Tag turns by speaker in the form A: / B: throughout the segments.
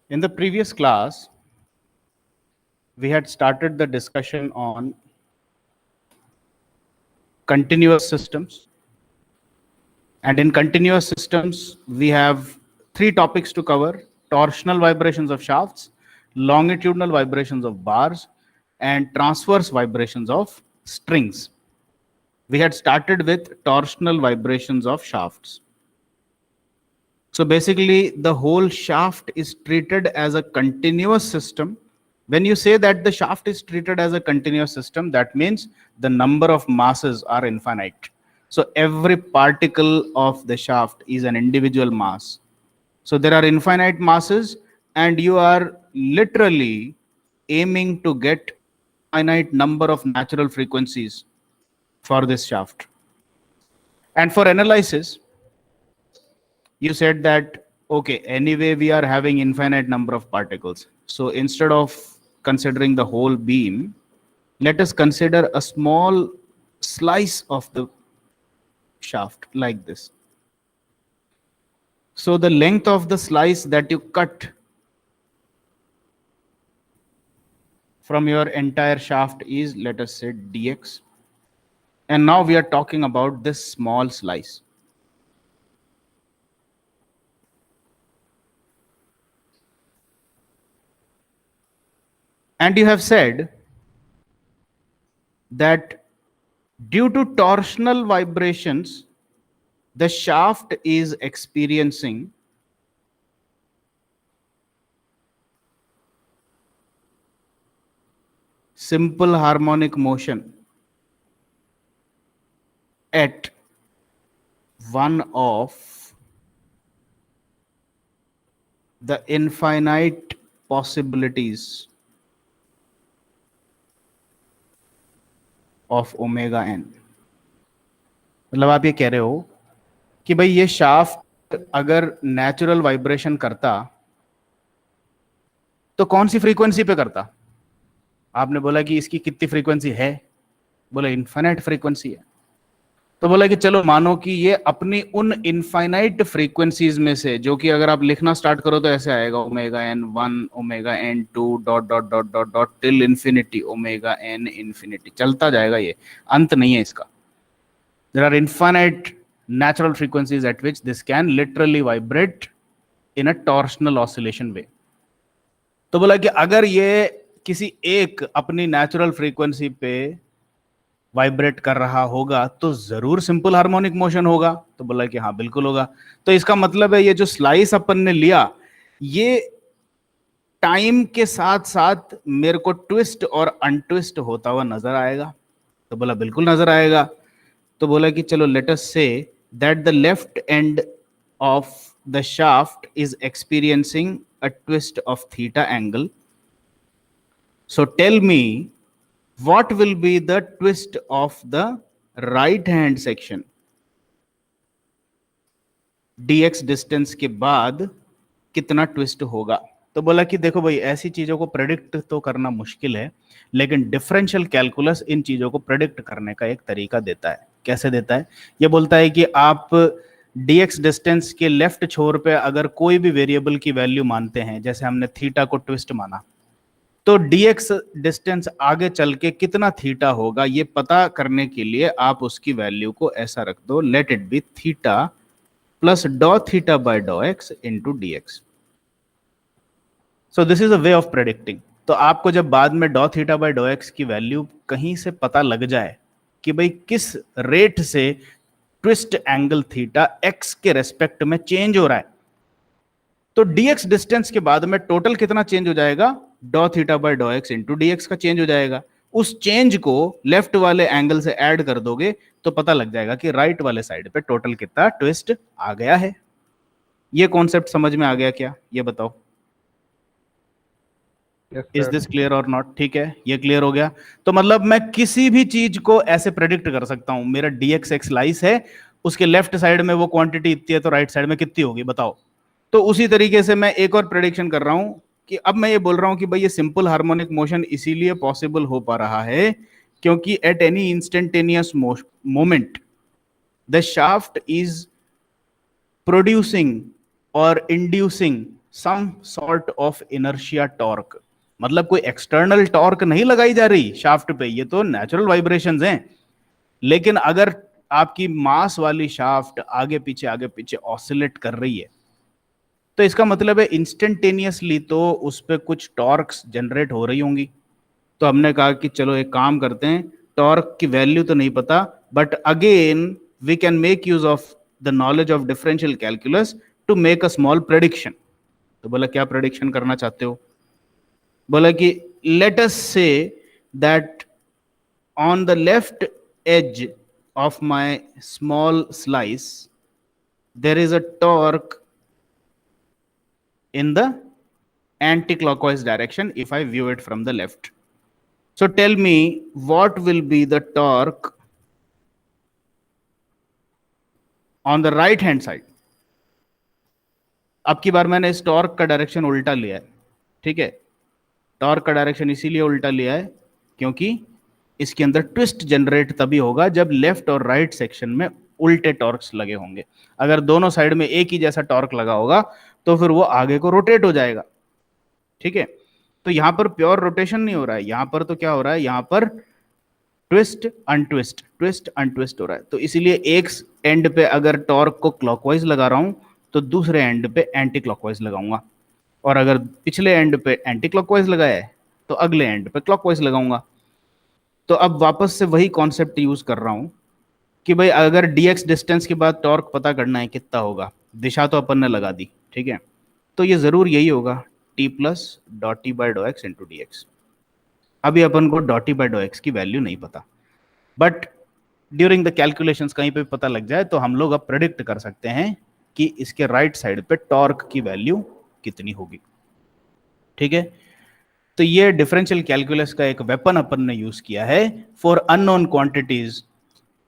A: In the previous class, we had started the discussion on continuous systems. And in continuous systems, we have three topics to cover: torsional vibrations of shafts, longitudinal vibrations of bars, and transverse vibrations of strings. We had started with torsional vibrations of shafts. So basically, the whole shaft is treated as a continuous system. When you say that the shaft is treated as a continuous system, that means the number of masses are infinite. So every particle of the shaft is an individual mass. So there are infinite masses, and you are literally aiming to get finite number of natural frequencies for this shaft. And for analysis, you said that okay, anyway we are having infinite number of particles, so instead of considering the whole beam, let us consider a small slice of the shaft like this. So the length of the slice that you cut from your entire shaft is, let us say, dx, and now we are talking about this small slice. And you have said that due to torsional vibrations, the shaft is experiencing simple harmonic motion at one of the infinite possibilities of omega n. मतलब आप ये कह रहे हो कि भाई ये shaft अगर नेचुरल वाइब्रेशन करता तो कौन सी फ्रीक्वेंसी पे करता? आपने बोला कि इसकी कितनी फ्रीक्वेंसी है, बोला इनफाइनाइट फ्रीक्वेंसी है. तो बोला कि चलो मानो कि ये अपनी उन इनफाइनाइट फ्रीक्वेंसीज में से, जो कि अगर आप लिखना स्टार्ट करो तो ऐसे आएगा omega N 1, omega N 2, dot dot dot dot dot till infinity, omega N infinity, चलता जाएगा, ये अंत नहीं है इसका. There are infinite natural frequencies at which this can literally vibrate in a torsional oscillation way. तो बोला कि अगर ये किसी एक अपनी नेचुरल फ्रीक्वेंसी पे वाइब्रेट कर रहा होगा तो जरूर सिंपल हार्मोनिक मोशन होगा. तो बोला कि हाँ बिल्कुल होगा. तो इसका मतलब है ये जो स्लाइस अपन ने लिया, ये टाइम के साथ साथ मेरे को ट्विस्ट और अनट्विस्ट होता हुआ नजर आएगा. तो बोला बिल्कुल नजर आएगा. तो बोला कि चलो let us say that the left end of the shaft is experiencing a twist of theta angle. So tell me what will be the twist of the right hand section dx distance के बाद कितना twist होगा? तो बोला कि देखो भाई, ऐसी चीजों को प्रेडिक्ट तो करना मुश्किल है, लेकिन डिफरेंशियल कैलकुलस इन चीजों को प्रेडिक्ट करने का एक तरीका देता है. कैसे देता है? ये बोलता है कि आप dx डिस्टेंस के लेफ्ट छोर पे अगर कोई भी वेरिएबल की वैल्यू मानते हैं, जैसे हमने थीटा को ट्विस्ट माना, तो dx डिस्टेंस आगे चल के कितना थीटा होगा ये पता करने के लिए आप उसकी वैल्यू को ऐसा रख दो, let it be theta plus डॉ थीटा बाय डॉ X into dx. So this is a way of predicting. तो आपको जब बाद में डॉ थीटा बाय डॉ एक्स की वैल्यू कहीं से पता लग जाए कि भाई किस रेट से ट्विस्ट एंगल थीटा एक्स के रेस्पेक्ट में चेंज हो रहा है, तो dx डिस्टेंस के बाद में टोटल कितना चेंज हो जाएगा? डॉ थीटा बाय डॉ एक्स इंटू dx का चेंज हो जाएगा. उस चेंज को लेफ्ट वाले एंगल से ऐड कर दोगे तो पता लग जाएगा कि राइट वाले साइड पे टोटल कितना ट्विस्ट आ गया है. ये कॉन्सेप्ट समझ में आ गया क्या? ये बताओ. इज दिस क्लियर और नॉट? ठीक है, ये क्लियर हो गया. तो मतलब मैं किसी भी चीज को ऐसे प्रेडिक्ट कर सकता हूं. मेरा dx एक स्लाइस है, उसके लेफ्ट साइड में वो क्वांटिटी इतनी है, तो राइट साइड में कितनी होगी बताओ. तो उसी तरीके से मैं एक और प्रेडिक्शन कर रहा हूं कि अब मैं ये बोल रहा हूं कि भाई ये सिंपल हार्मोनिक मोशन इसीलिए पॉसिबल हो पा रहा है क्योंकि at any instantaneous moment the shaft is producing और inducing some sort of inertia torque, मतलब कोई एक्सटर्नल टॉर्क नहीं लगाई जा रही शाफ्ट पे, ये तो नेचुरल वाइब्रेशंस हैं। लेकिन अगर आपकी मास वाली शाफ्ट आगे पीछे ऑसिलेट कर रही है, तो इसका मतलब है इंस्टेंटेनियसली तो उस पर कुछ टॉर्क्स जनरेट हो रही होंगी। तो हमने कहा कि चलो एक काम करते हैं, टॉर्क की वैल्यू तो नहीं पता, but again we can make use of the knowledge of differential calculus to make a small prediction. तो बोला क्या प्रेडिक्शन करना चाहते हो? बोला कि late us say that on the left edge of my small slice there is a torque in the anti-clockwise direction if I view it from the left. So tell me what will be the torque on the right hand side. अब की बार मैंने इस torque का direction उल्टा लिया है, ठीक है? टॉर्क का डायरेक्शन इसीलिए उल्टा लिया है क्योंकि इसके अंदर ट्विस्ट जनरेट तभी होगा जब लेफ्ट और राइट सेक्शन में उल्टे टॉर्क्स लगे होंगे। अगर दोनों साइड में एक ही जैसा टॉर्क लगा होगा तो फिर वो आगे को रोटेट हो जाएगा, ठीक है? तो यहां पर प्योर रोटेशन नहीं हो रहा है, यहां पर तो क्या हो रहा है, यहां पर ट्विस्ट अनट्विस्ट हो रहा है। तो इसीलिए एक एंड पे अगर टॉर्क को क्लॉकवाइज लगा रहा हूं तो दूसरे एंड पे एंटी क्लॉकवाइज लगाऊंगा, और अगर पिछले एंड पे एंटी क्लॉकवाइज लगाया है तो अगले एंड पे क्लॉकवाइज लगाऊंगा। तो अब वापस से वही कॉन्सेप्ट यूज कर रहा हूं कि भाई अगर dx डिस्टेंस के बाद टॉर्क पता करना है कितना होगा, दिशा तो अपन ने लगा दी, ठीक है? तो ये जरूर यही होगा t plus dot T by dough X into D X. अभी अपन को dot T by dough X की वैल्यू नहीं पता, बट ड्यूरिंग द कैलकुलेशंस कहीं पे पता लग जाए तो हम लोग अब प्रेडिक्ट कर सकते हैं कि इसके राइट साइड पे टॉर्क की वैल्यू कितनी होगी, ठीक है? तो ये डिफरेंशियल कैलकुलस का एक वेपन अपन ने यूज किया है फॉर अननोन क्वांटिटीज।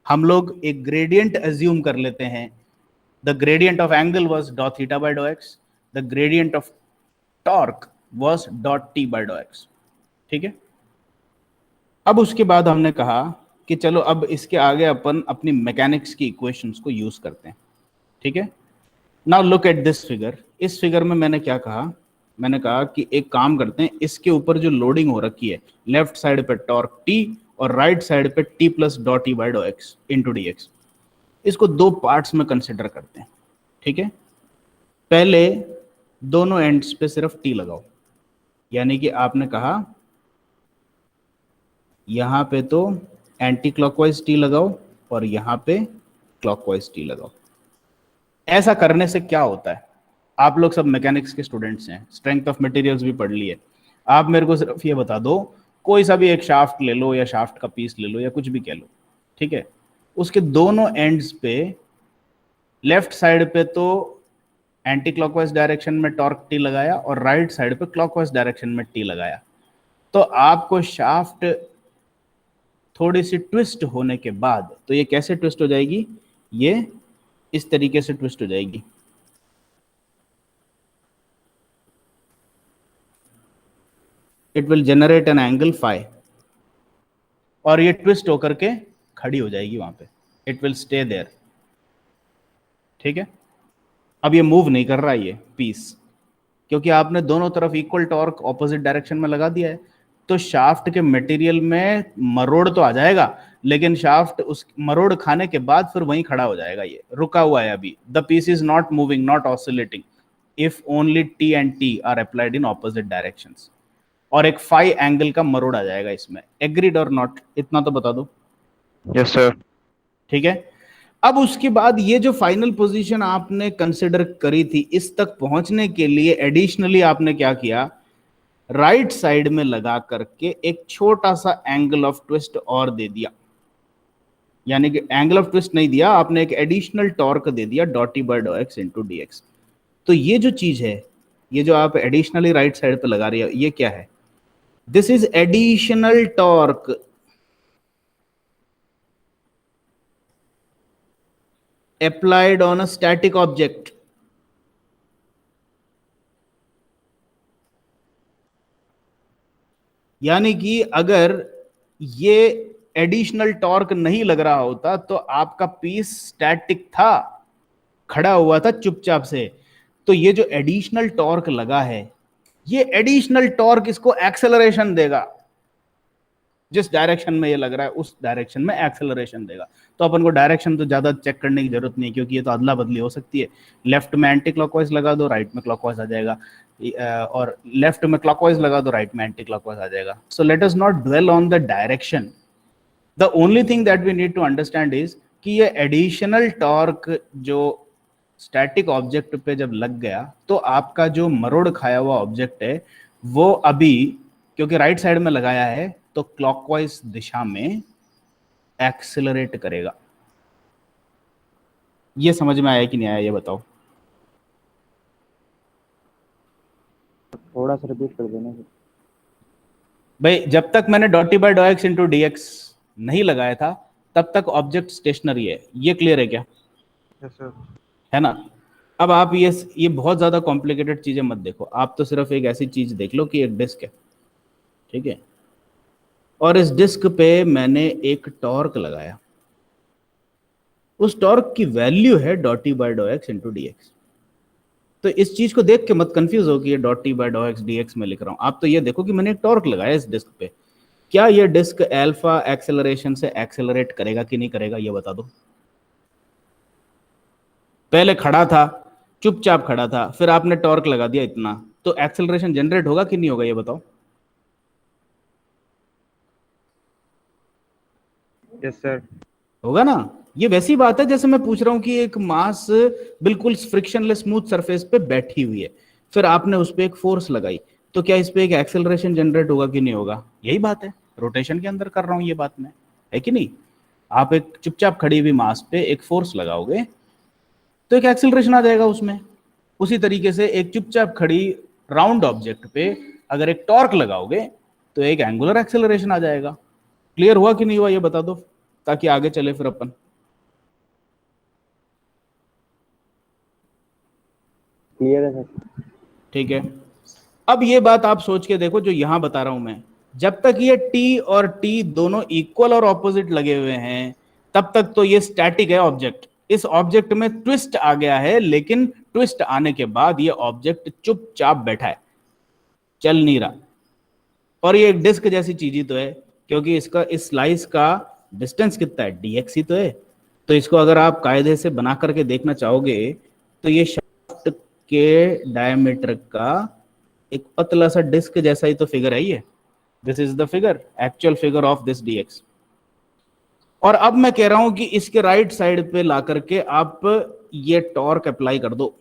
A: हम लोग एक ग्रेडियंट एज्यूम कर लेते हैं, the gradient of angle was dot theta by डॉ X, the gradient of torque was dot T by डॉ एक्स, ठीक है? अब उसके बाद हमने कहा कि चलो अब इसके आगे अपन अपनी मैकेनिक्स की इक्वेशंस को यूज करते हैं, ठीक है? Now look at this figure. इस फिगर में मैंने क्या कहा, मैंने कहा कि एक काम करते हैं, इसके ऊपर जो लोडिंग हो रखी है लेफ्ट साइड पे टॉर्क टी और राइट साइड पे T plus dot T by dough X into D x, इसको दो पार्ट्स में कंसिडर करते हैं, ठीक है? पहले दोनों एंड्स पे सिर्फ टी लगाओ, यानी कि आपने कहा यहां पे तो एंटी क्लॉकवाइज टी लगाओ और यहां पे क्लॉकवाइज टी लगाओ। ऐसा करने से क्या होता है, आप लोग सब मैकेनिक्स के स्टूडेंट्स हैं, स्ट्रेंथ ऑफ मटेरियल्स भी पढ़ लिए, आप मेरे को सिर्फ ये बता दो, कोई सा भी एक शाफ्ट ले लो या शाफ्ट का पीस ले लो या कुछ भी कह लो, ठीक है? उसके दोनों एंड्स पे लेफ्ट साइड पे तो एंटी क्लॉकवाइज डायरेक्शन में टॉर्क टी लगाया और राइट साइड पे क्लॉकवाइज डायरेक्शन में टी लगाया, तो आपको शाफ्ट थोड़ी सी ट्विस्ट होने के बाद, तो ये कैसे ट्विस्ट हो जाएगी, ये इस तरीके से ट्विस्ट हो जाएगी, it will generate an angle phi, और ये ट्विस्ट होकर के खड़ी हो जाएगी वहां पे, इट विल स्टे देयर, ठीक है? अब ये मूव नहीं कर रहा है ये पीस, क्योंकि आपने दोनों तरफ इक्वल टॉर्क ऑपोजिट डायरेक्शन में लगा दिया है। तो शाफ्ट के मटेरियल में मरोड़ तो आ जाएगा, लेकिन शाफ्ट उस मरोड़ खाने के बाद फिर वहीं खड़ा हो जाएगा, ये रुका हुआ है अभी। The piece is not moving, not oscillating, if only T and T are applied in opposite directions, और एक फाई एंगल का मरोड़ आ जाएगा इसमें। एग्रीड और नॉट, इतना तो बता दो।
B: Yes sir.
A: ठीक है, अब उसके बाद ये जो फाइनल पोजीशन आपने कंसिडर करी थी, इस तक पहुंचने के लिए एडिशनली आपने क्या किया, राइट साइड में लगा करके एक छोटा सा एंगल ऑफ ट्विस्ट और दे दिया, यानी कि एंगल ऑफ ट्विस्ट नहीं दिया आपने, एक एडिशनल टॉर्क दे दिया डॉट टी बाय डॉ एक्स इंटू डी एक्स। तो ये जो चीज है, ये जो आप एडिशनली राइट साइड पे लगा रही है, ये क्या है, this is additional torque applied on a static object। यानी कि अगर ये एडिशनल टॉर्क नहीं लग रहा होता तो आपका पीस स्टैटिक था, खड़ा हुआ था चुपचाप से, तो ये जो एडिशनल टॉर्क लगा है, ये एडिशनल टॉर्क इसको एक्सेलरेशन देगा, जिस डायरेक्शन में ये लग रहा है उस डायरेक्शन में एक्सेलरेशन देगा। तो अपन को डायरेक्शन तो ज्यादा चेक करने की जरूरत नहीं, क्योंकि ये तो अदला बदली हो सकती है। लेफ्ट में एंटी क्लॉकवाइज लगा दो, राइट में क्लॉकवाइज आ जाएगा, और लेफ्ट में क्लॉकवाइज लगा दो, राइट में एंटी क्लॉकवाइज आ जाएगा। So let us not dwell on the direction, the only thing that we need to understand is कि ये एडिशनल टॉर्क जो स्टैटिक ऑब्जेक्ट पे जब लग गया, तो आपका जो मरोड़ खाया हुआ ऑब्जेक्ट है वो अभी, क्योंकि राइट साइड में लगाया है, तो क्लॉकवाइज दिशा में एक्सेलरेट करेगा। ये समझ में आया कि नहीं आया, ये बताओ।
B: थोड़ा सा रिपीट कर देना।
A: भाई जब तक मैंने डॉटी बाय डॉ एक्स इंटू डी एक्स नहीं लगाया था, तब तक ऑब्जेक्ट स्टेशनरी है। ये क्लियर है क्या?
B: Yes sir.
A: है ना? अब आप ये बहुत ज्यादा कॉम्प्लिकेटेड चीजें मत देखो, आप तो सिर्फ एक ऐसी चीज देख लो कि एक डिस्क है, ठीक है, और इस डिस्क पे मैंने एक टॉर्क लगाया। उस टॉर्क की वैल्यू है डॉटी बाय डॉ एक्स इंटू डी एक्स। तो इस चीज को देख के मत कंफ्यूज हो कि ये डॉटी बाय डॉ एक्स डी एक्स में लिख रहा हूं। आप तो ये देखो कि मैंने एक टॉर्क लगाया इस डिस्क पे, क्या ये डिस्क अल्फा एक्सेलरेशन से एक्सेलरेट करेगा कि नहीं करेगा, ये बता दो। पहले खड़ा था, चुपचाप खड़ा था, फिर आपने टॉर्क लगा दिया इतना, तो एक्सेलरेशन जनरेट होगा कि नहीं होगा, ये बताओ।
B: Yes sir.
A: होगा ना? ये वैसी बात है जैसे मैं पूछ रहा हूं कि एक मास बिल्कुल फ्रिक्शनलेस स्मूथ सरफेस पे बैठी हुई है, फिर आपने उस पर एक फोर्स लगाई, तो क्या इस पे एक एक्सेलरेशन जनरेट होगा कि नहीं होगा? यही बात है, रोटेशन के अंदर कर रहा हूं ये बात मैं, है कि नहीं? आप एक चुपचाप खड़ी हुई मास पे एक फोर्स लगाओगे तो एक एक्सेलरेशन आ जाएगा उसमें। उसी तरीके से एक चुपचाप खड़ी राउंड ऑब्जेक्ट पे अगर एक टॉर्क लगाओगे तो एक एंगुलर एक्सेलरेशन आ जाएगा। क्लियर हुआ कि नहीं हुआ, ये बता दो, ताकि आगे चले फिर अपन।
B: क्लियर है सर।
A: ठीक है, अब ये बात आप सोच के देखो जो यहां बता रहा हूं मैं, जब तक ये टी और टी दोनों इक्वल और ऑपोजिट लगे हुए हैं, तब तक तो ये स्टैटिक है ऑब्जेक्ट। इस ऑब्जेक्ट में ट्विस्ट आ गया है, लेकिन ट्विस्ट आने के बाद ये ऑब्जेक्ट चुपचाप बैठा है, चल नहीं रहा। और ये एक डिस्क जैसी चीज ही तो है, क्योंकि इसका इस स्लाइस का डिस्टेंस कितना है, डीएक्स ही तो है। तो इसको अगर आप कायदे से बना करके देखना चाहोगे, तो ये शाफ्ट के डायमीटर का एक पतला सा डिस्क जैसा ही तो फिगर है ये। This is the figure, actual figure of this DX. और अब मैं कह रहा हूं कि इसके राइट साइड पे ला करके आप ये टॉर्क अप्लाई कर दो।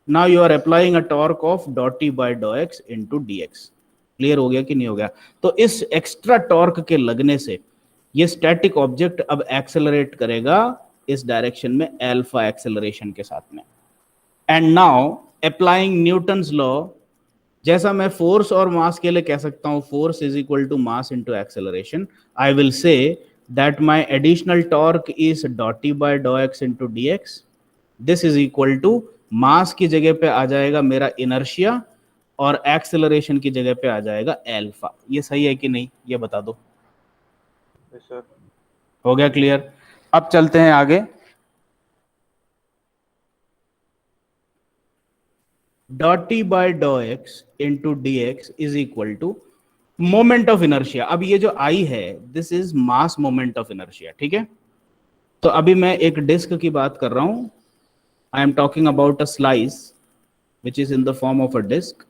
A: Now you are applying a torque of dot T by डॉ X into D X. Clear हो गया कि नहीं हो गया? तो इस एक्स्ट्रा टॉर्क के लगने से ये स्टैटिक ऑब्जेक्ट अब एक्सेलरेट करेगा इस डायरेक्शन में अल्फा एक्सेलरेशन के साथ में। And now applying Newton's law, जैसा मैं फोर्स और मास के लिए कह सकता हूं force is equal to mass into acceleration, I will say that my additional torque is dot T by डॉ X into dx। This is equal to mass की जगह पे आ जाएगा मेरा इनर्शिया, और एक्सेलरेशन की जगह पे आ जाएगा अल्फा। ये सही है कि नहीं, ये बता दो।
B: Yes sir.
A: हो गया क्लियर? अब चलते हैं आगे। डॉटी बाय डॉ X into D X is equal to moment of inertia. अब ये जो आई है, this is mass moment of inertia, ठीक है? तो अभी मैं एक डिस्क की बात कर रहा हूं, I am talking about a slice which is in the form of a disc.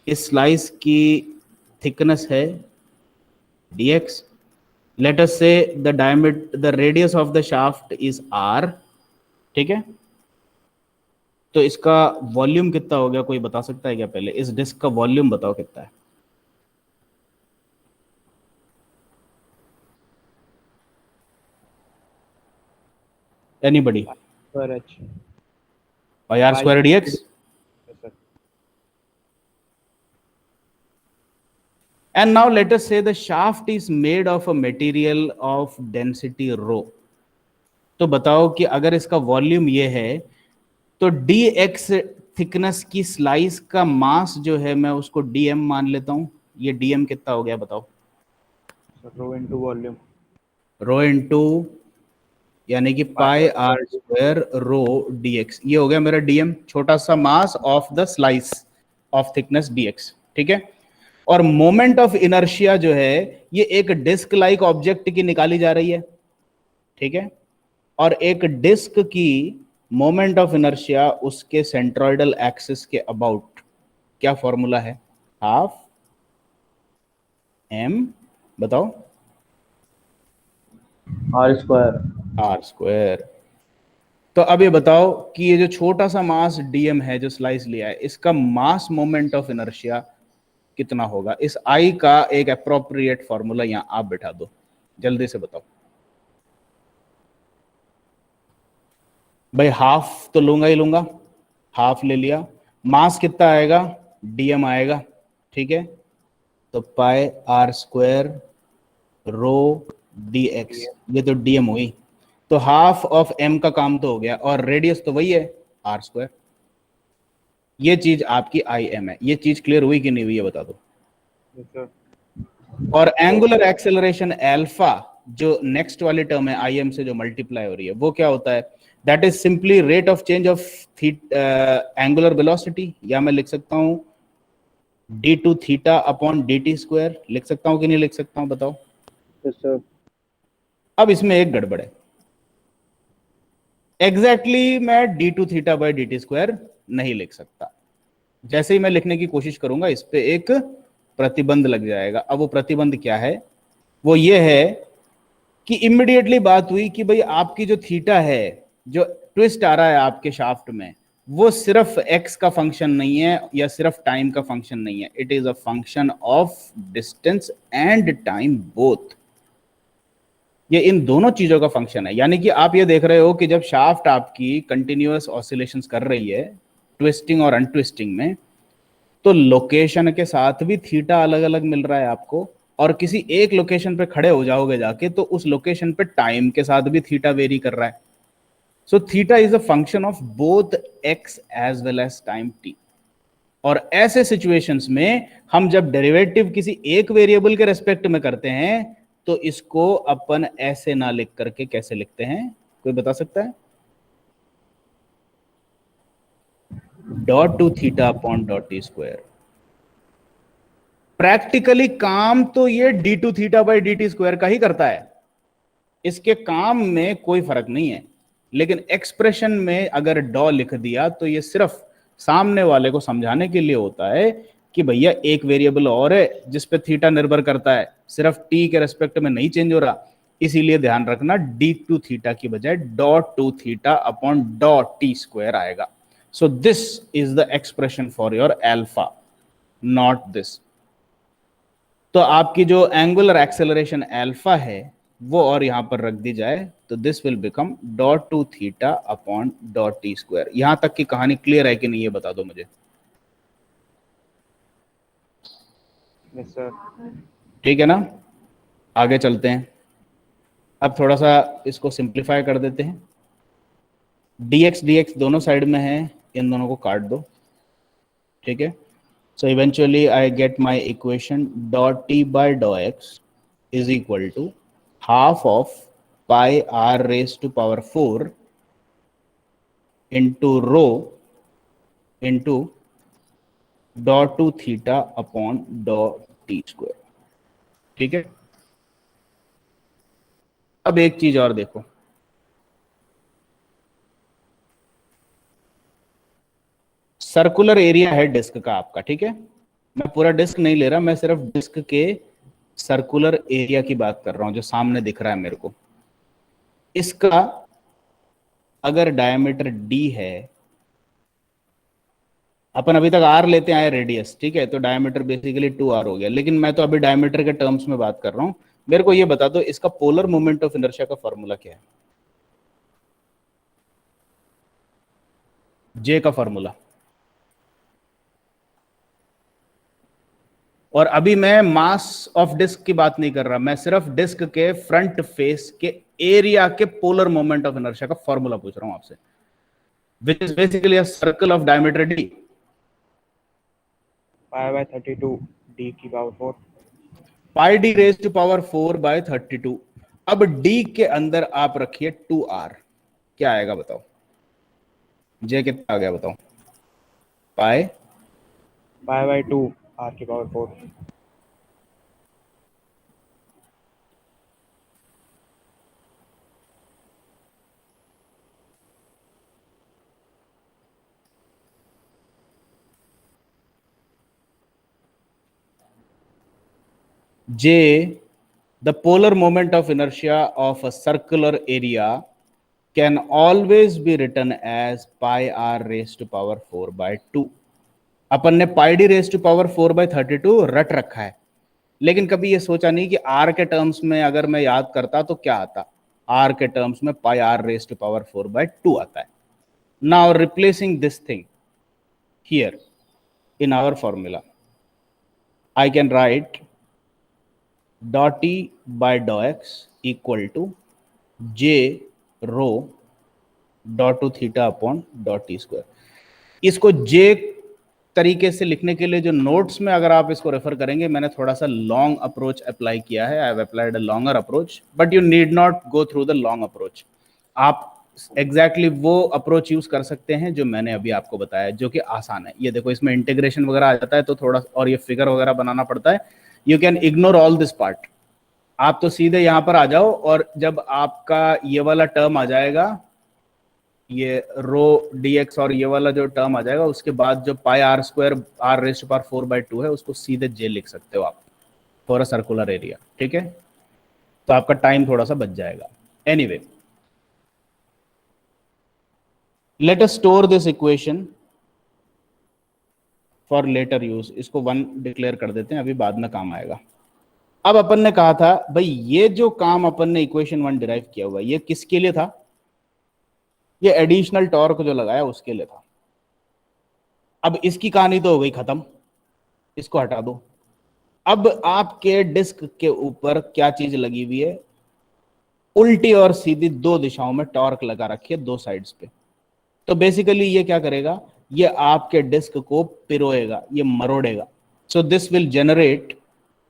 A: इस स्लाइस की थिकनेस है dx। Let us say the diameter, the radius of the shaft is r, ठीक है? तो इसका वॉल्यूम कितना हो गया, कोई बता सकता है क्या? पहले इस डिस्क का वॉल्यूम बताओ कितना है। Anybody?
B: Sir H
A: pi R square dx।
B: Yes sir.
A: And now let us say the shaft is made of a material of density rho। तो बताओ कि अगर इसका वॉल्यूम ये है, तो dx थिकनेस की स्लाइस का मास जो है मैं उसको dm मान लेता हूं। ये dm कितना हो गया बताओ?
B: सर रो इनटू वॉल्यूम।
A: रो इनटू यानी कि पाई आर स्क्वायर रो dx, ये हो गया मेरा dm, छोटा सा mass of the slice of thickness dx, ठीक है। और मोमेंट ऑफ इनर्शिया जो है ये एक डिस्क लाइक ऑब्जेक्ट की निकाली जा रही है, ठीक है। और एक डिस्क की मोमेंट ऑफ इनर्शिया उसके सेंट्रोइडल एक्सिस के अबाउट, क्या फॉर्मूला है, हाफ एम, बताओ,
B: आर स्क्वायर।
A: R square. तो अब ये बताओ कि ये जो छोटा सा मास डीएम है जो स्लाइस लिया है, इसका मास मोमेंट ऑफ इनर्शिया कितना होगा। इस आई का एक अप्रोप्रिएट फॉर्मूला यहां आप बैठा दो, जल्दी से बताओ भाई। हाफ तो लूंगा ही लूंगा, हाफ ले लिया। मास कितना आएगा, डीएम आएगा, ठीक है। तो pi R square rho D X, ये तो डीएम हुई। तो हाफ ऑफ एम का काम तो हो गया, और रेडियस तो वही है आर स्क्वायर। ये चीज आपकी आई एम है। ये चीज क्लियर हुई कि नहीं हुई, ये बता दो।
B: Yes sir.
A: और एंगुलर एक्सेलरेशन अल्फा, जो नेक्स्ट वाली टर्म है आई एम से जो मल्टीप्लाई हो रही है, वो क्या होता है, that is simply rate of change of angular velocity, या मैं लिख सकता हूं D two theta upon D T square. लिख सकता हूं कि नहीं लिख सकता हूं, बताओ।
B: Yes sir.
A: अब इसमें एक गड़बड़ है, एग्जैक्टली मैं D two theta by D T square नहीं लिख सकता। जैसे ही मैं लिखने की कोशिश करूंगा इस पे एक प्रतिबंध लग जाएगा। अब वो प्रतिबंध क्या है, वो ये है कि इमिडिएटली बात हुई कि भाई आपकी जो थीटा है, जो ट्विस्ट आ रहा है आपके शाफ्ट में, वो सिर्फ एक्स का फंक्शन नहीं है या सिर्फ टाइम का फंक्शन नहीं है, it is a function of distance and time both. ये इन दोनों चीजों का फंक्शन है। यानी कि आप ये देख रहे हो कि जब शाफ्ट आपकी कंटिन्यूअस ऑसिलेशंस कर रही है ट्विस्टिंग और अनट्विस्टिंग में, तो लोकेशन के साथ भी थीटा अलग अलग मिल रहा है आपको, और किसी एक लोकेशन पे खड़े हो जाओगे जाके तो उस लोकेशन पे टाइम के साथ भी थीटा वेरी कर रहा है। So theta is a function of both X as well as time T. और ऐसे सिचुएशंस में हम जब डेरिवेटिव किसी एक वेरिएबल के रेस्पेक्ट में करते हैं तो इसको अपन ऐसे ना लिख करके कैसे लिखते हैं, कोई बता सकता है, dot two theta upon dot T square. Practically काम तो ये D two theta by D T square का ही करता है, इसके काम में कोई फर्क नहीं है। लेकिन एक्सप्रेशन में अगर डॉ लिख दिया तो ये सिर्फ सामने वाले को समझाने के लिए होता है कि भैया एक वेरिएबल और है जिस पे थीटा निर्भर करता है, सिर्फ टी के रेस्पेक्ट में नहीं चेंज हो रहा। इसीलिए ध्यान रखना डी टू थीटा की बजाय dot two theta upon dot T square आएगा। So this is the expression for your alpha, not this. तो आपकी जो एंगुलर एक्सेलरेशन अल्फा है वो और यहां पर रख दी जाए तो this will become dot two theta upon dot T square. यहां तक की कहानी क्लियर है कि नहीं, ये बता दो मुझे।
B: Yes sir.
A: ठीक है ना, आगे चलते हैं। अब थोड़ा सा इसको सिंप्लीफाई कर देते हैं। dx dx दोनों साइड में है, इन दोनों को काट दो, ठीक है। So eventually I get my equation dot t by dou x is equal to half of pi r raised to power 4 into rho into dot 2 theta upon dot t square, ठीक है। अब एक चीज और देखो, सर्कुलर एरिया है disc का आपका, ठीक है। मैं पूरा डिस्क नहीं ले रहा, मैं सिर्फ डिस्क के सर्कुलर एरिया की बात कर रहा हूं जो सामने दिख रहा है मेरे को। इसका अगर डायमीटर d है, अपन अभी तक r लेते आए रेडियस, ठीक है, तो डायमीटर बेसिकली 2r हो गया। लेकिन मैं तो अभी डायमीटर के टर्म्स में बात कर रहा हूं। मेरे को ये बता दो इसका पोलर मोमेंट ऑफ इनर्शिया का फॉर्मूला क्या है, J का फॉर्मूला। और अभी मैं मास ऑफ डिस्क की बात नहीं कर रहा, मैं सिर्फ डिस्क के फ्रंट फेस के एरिया के पोलर मोमेंट ऑफ इनर्शिया का फॉर्मूला पूछ रहा हूं आपसे, which is basically a circle of diameter d।
B: Pi by 32 D की power 4।
A: Pi d raise to power 4 बाय 32, अब डी के अंदर आप रखिए 2r, क्या आएगा बताओ? जे कितना आ गया बताओ? पाई
B: पाई बाय 2 r की power 4।
A: J, the polar moment of inertia of a circular area can always be written as pi r raised to power 4 by 2। अपन ने पाई डी रेज टू पावर 4/32 रट रखा है, लेकिन कभी ये सोचा नहीं कि r के टर्म्स में अगर मैं याद करता तो क्या आता। r के टर्म्स में पाई r रेज टू पावर 4/2 आता है। Now replacing this thing here in our formula, I can write dot E by dot x equal to j rho dot to theta upon dot t square। इसको j तरीके से लिखने के लिए जो notes में अगर आप इसको रेफर करेंगे, मैंने थोड़ा सा लॉन्ग अप्रोच अप्लाई किया है। I have applied a longer approach, but you need not go through the long approach. आप एग्जैक्टली वो अप्रोच यूज कर सकते हैं जो मैंने अभी आपको बताया, जो कि आसान है। ये देखो, इसमें इंटीग्रेशन वगैरह आ जाता है तो थोड़ा, और ये फिगर वगैरह बनाना पड़ता है। You can ignore all this part. आप तो सीधे यहां पर आ जाओ, और जब आपका ये वाला टर्म आ जाएगा, ये रो dx और ये वाला जो टर्म आ जाएगा, उसके बाद जो pi r square r raise to power 4/2 है, उसको सीधे j लिख सकते हो आप फॉर अ सर्कुलर एरिया। ठीक है, तो आपका टाइम थोड़ा सा बच जाएगा। Anyway, let us store this equation for later use. इसको 1 डिक्लेयर कर देते हैं, अभी बाद में काम आएगा। अब अपन ने कहा था भाई, ये जो काम अपन ने इक्वेशन 1 डिराइव किया हुआ है, ये किसके लिए था? ये एडिशनल टॉर्क जो लगाया उसके लिए था। अब इसकी कहानी तो हो गई खत्म, इसको हटा दो। अब आपके डिस्क के ऊपर क्या चीज लगी हुई है? उल्टी और सीधी दो दिशाओं में टॉर्क लगा रखी है, दो साइड्स पे। तो बेसिकली ये क्या करेगा? ये आपके डिस्क को पिरोएगा, ये मरोड़ेगा। So this will generate.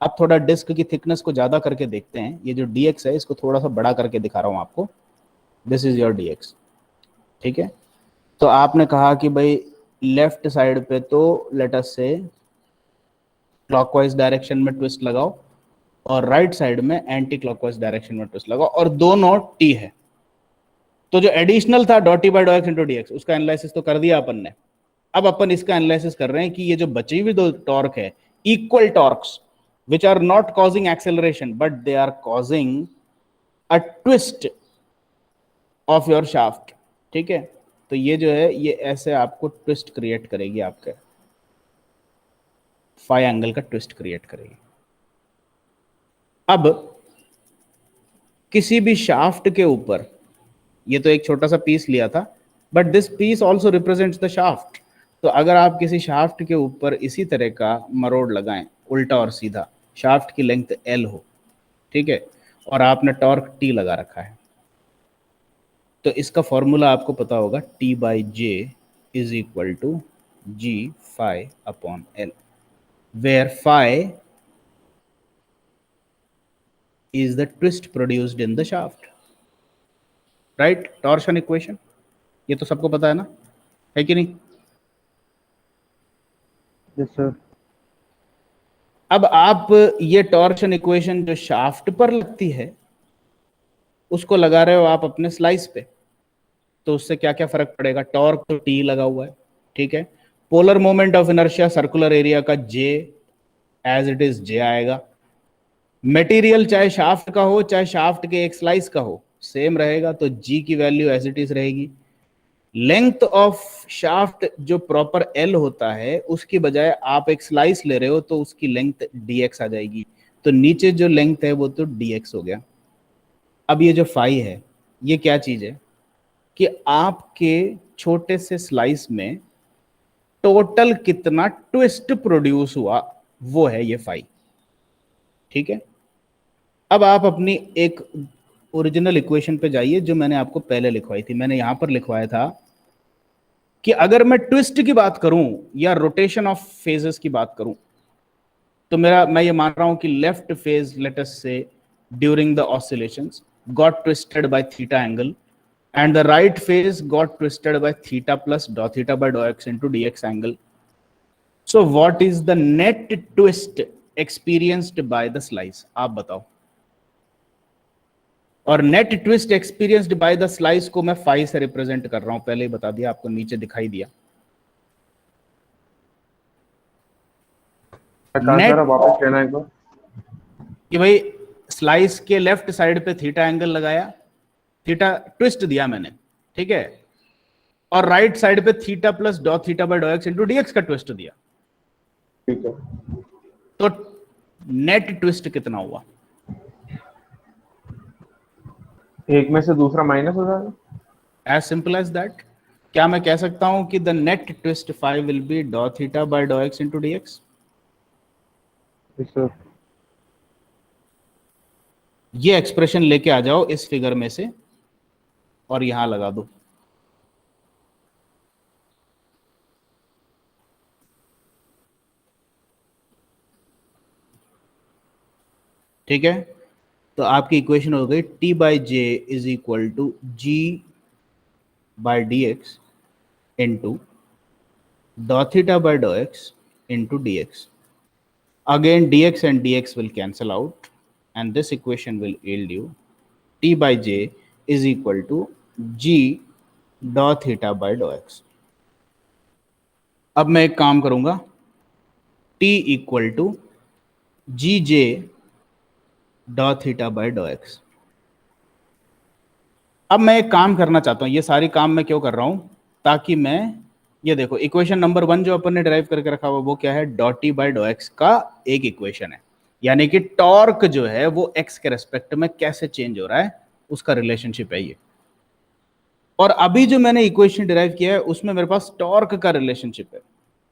A: अब थोड़ा डिस्क की थिकनेस को ज्यादा करके देखते हैं। ये जो dx है, इसको थोड़ा सा बड़ा करके दिखा रहा हूं आपको। This is your dx। ठीक है, तो आपने कहा कि भाई लेफ्ट साइड पे तो लेट अस से क्लॉकवाइज डायरेक्शन में ट्विस्ट लगाओ, और राइट साइड में एंटी क्लॉकवाइज डायरेक्शन में ट्विस्ट लगाओ, और दोनों टी है। तो जो एडिशनल था dot T by dot X into D x, उसका एनालिसिस तो कर दिया अपन ने। अब अपन इसका एनालिसिस कर रहे हैं कि ये जो बची हुई दो टॉर्क है, equal torques which are not causing acceleration but they are causing a twist of your shaft. ठीक है, तो ये जो है, ये ऐसे आपको ट्विस्ट क्रिएट करेगी, आपके फाई एंगल का ट्विस्ट क्रिएट करेगी। अब किसी भी शाफ्ट के ऊपर, ये तो एक छोटा सा पीस लिया था, but this piece also represents the shaft. तो अगर आप किसी शाफ्ट के ऊपर इसी तरह का मरोड़ लगाएं, उल्टा और सीधा, शाफ्ट की लेंथ L हो, ठीक है, और आपने टॉर्क T लगा रखा है, तो इसका फॉर्मूला आपको पता होगा, T/J is equal to G phi upon L, where phi is the twist produced in the shaft, right? Torsion equation, ये तो सबको पता है कि नहीं?
B: Yes sir.
A: अब आप ये टॉर्शन इक्वेशन जो शाफ्ट पर लगती है, उसको लगा रहे हो आप अपने स्लाइस पे, तो उससे क्या क्या फर्क पड़ेगा? टॉर्क तो टी लगा हुआ है, ठीक है। Polar moment of inertia circular area का जे एज इट इज जे आएगा। मटेरियल चाहे शाफ्ट का हो चाहे शाफ्ट के एक स्लाइस का हो, सेम रहेगा, तो जी की वैल्यू एज इट इज रहेगी। लेंथ ऑफ शाफ्ट जो प्रॉपर एल होता है, उसकी बजाय आप एक स्लाइस ले रहे हो, तो उसकी लेंथ dx आ जाएगी। तो नीचे जो लेंथ है वो तो dx हो गया। अब ये जो फाई है, ये क्या चीज है कि आपके छोटे से स्लाइस में टोटल कितना ट्विस्ट प्रोड्यूस हुआ, वो है ये फाई। ठीक है, अब आप अपनी एक ओरिजिनल इक्वेशन पे जाइए जो मैंने आपको पहले लिखवाई थी। मैंने यहां पर लिखवाया था कि अगर मैं ट्विस्ट की बात करूं या रोटेशन ऑफ फेजेस की बात करूं, तो मैं ये मान रहा हूं कि left phase let's say during the oscillations got twisted by theta angle, and the right phase got twisted by theta plus dot theta by dot x into dx angle. So what is the net twist experienced by the slice? आप बताओ. और net twist experienced by the slice को मैं phi से represent कर रहा हूं, पहले ही बता दिया आपको, नीचे दिखाई दिया.
C: नेट वापस लेना एक बार
A: कि भाई स्लाइस के लेफ्ट साइड पे थीटा एंगल लगाया, थीटा ट्विस्ट दिया मैंने, ठीक है, और राइट साइड पे theta plus dot theta by dot X into DX का ट्विस्ट दिया.
C: ठीक है,
A: तो नेट ट्विस्ट कितना हुआ?
C: एक में से दूसरा माइनस हो जाएगा.
A: As simple as that. क्या मैं कह सकता हूं कि the net twist phi will be dot theta by dot X into DX? ये एक्सप्रेशन लेके आ जाओ इस फिगर में से और यहां लगा दो. ठीक है, तो आपकी इक्वेशन हो गई t by J is equal to G by D X into dot theta by dot X into D X. Again dx and dx will cancel out and this equation will yield you t by j is equal to g dot theta by dot x. अब मैं एक काम करूंगा, t equal to G J dot theta by dot X. अब मैं एक काम करना चाहता हूं, ये सारी काम मैं क्यों कर रहा हूं, ताकि मैं, ये देखो इक्वेशन नंबर 1 जो अपन ने ड्राइव करके रखा हुआ वो क्या है, dot T by dot X का एक इक्वेशन है, यानी कि टॉर्क जो है वो एक्स के रेस्पेक्ट में कैसे चेंज हो रहा है उसका रिलेशनशिप है ये. और अभी जो मैंने इक्वेशन डिराइव किया है उसमें मेरे पास टॉर्क का रिलेशनशिप है.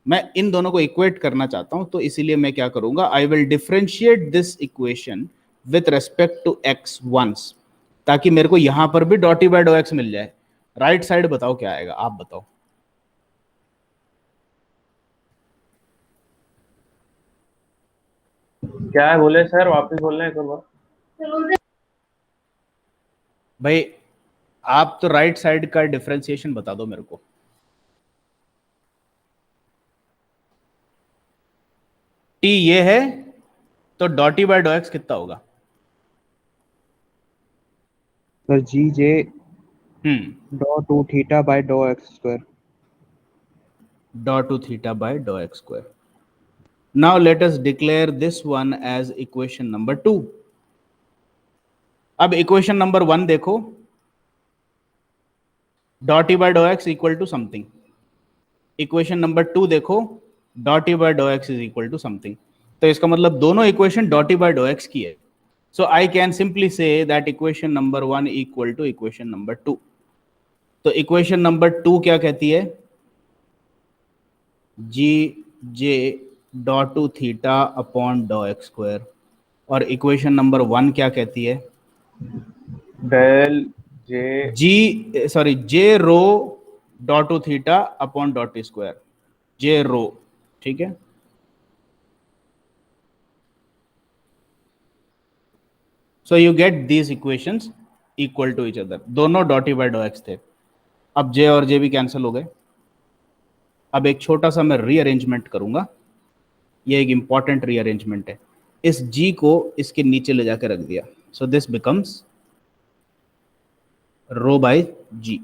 A: मैं इन दोनों को इक्वेट करना चाहता हूं, तो इसीलिए मैं क्या करूंगा, I will differentiate this equation with respect to X once, ताकि मेरे को यहां पर भी dot T by dot X मिल जाए. राइट साइड बताओ क्या आएगा, आप बताओ.
C: क्या है बोले सर, वापस बोलना है एक बार.
A: भाई आप तो राइट साइड का डिफरेंशिएशन बता दो मेरे को. टी ये है तो dot T by dot X कितना होगा?
B: Sir G J dot two theta by dot X square.
A: Dot two theta by dot X square. Now let us declare this one as equation number 2. अब equation number 1 देखो, dot T by dot X equal to something. Equation number 2 देखो, dot T by dot X is equal to something. तो इसका मतलब दोनों equation dot T by dot X की है. So I can simply say that equation number 1 equal to equation number 2. तो equation number 2 क्या कहती है, G J dot two theta upon dot X square. और इक्वेशन नंबर 1 क्या कहती है,
C: del J
A: J rho dot two theta upon dot T square, J rho. ठीक है, so you get these equations equal to each other. दोनों dot T by dot x थे. अब जे और जे भी कैंसिल हो गए. अब एक छोटा सा मैं रीअरेंजमेंट करूंगा, ये एक इंपॉर्टेंट रीअरेंजमेंट है. इस जी को इसके नीचे ले जाकर रख दिया, so this becomes rho by G.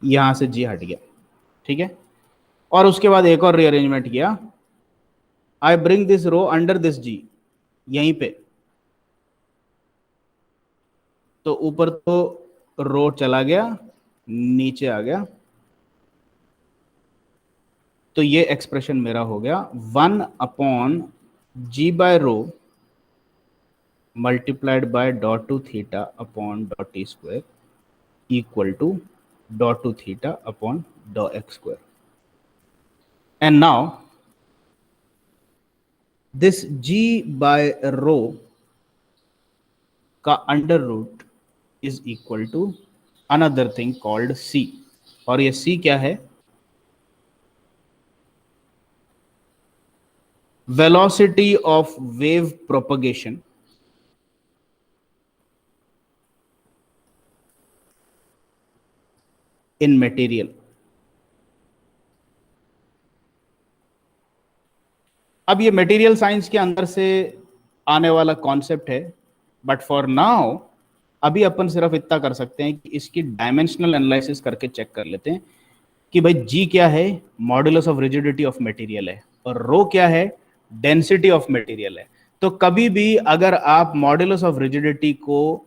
A: यहां से जी हट गया, ठीक है. और उसके बाद एक और रीअरेंजमेंट किया, I bring this rho under this G, यहीं पे. तो ऊपर तो रो चला गया, नीचे आ गया. तो ये एक्सप्रेशन मेरा हो गया 1 upon G by rho multiplied by dot two theta upon dot T square equal to dot two theta upon dot X square. And now this G by rho का under root is equal to another thing called C. और ये सी क्या है, velocity of wave propagation in material. अब ये material science के अंदर से आने वाला कॉन्सेप्ट है, बट फॉर नाउ अभी अपन सिर्फ इतना कर सकते हैं कि इसकी डायमेंशनल एनालिसिस करके चेक कर लेते हैं कि भाई जी क्या है, modulus of rigidity of material है, और रो क्या है, डेंसिटी ऑफ मटेरियल है। तो कभी भी अगर आप मॉडुलस ऑफ रिजिडिटी को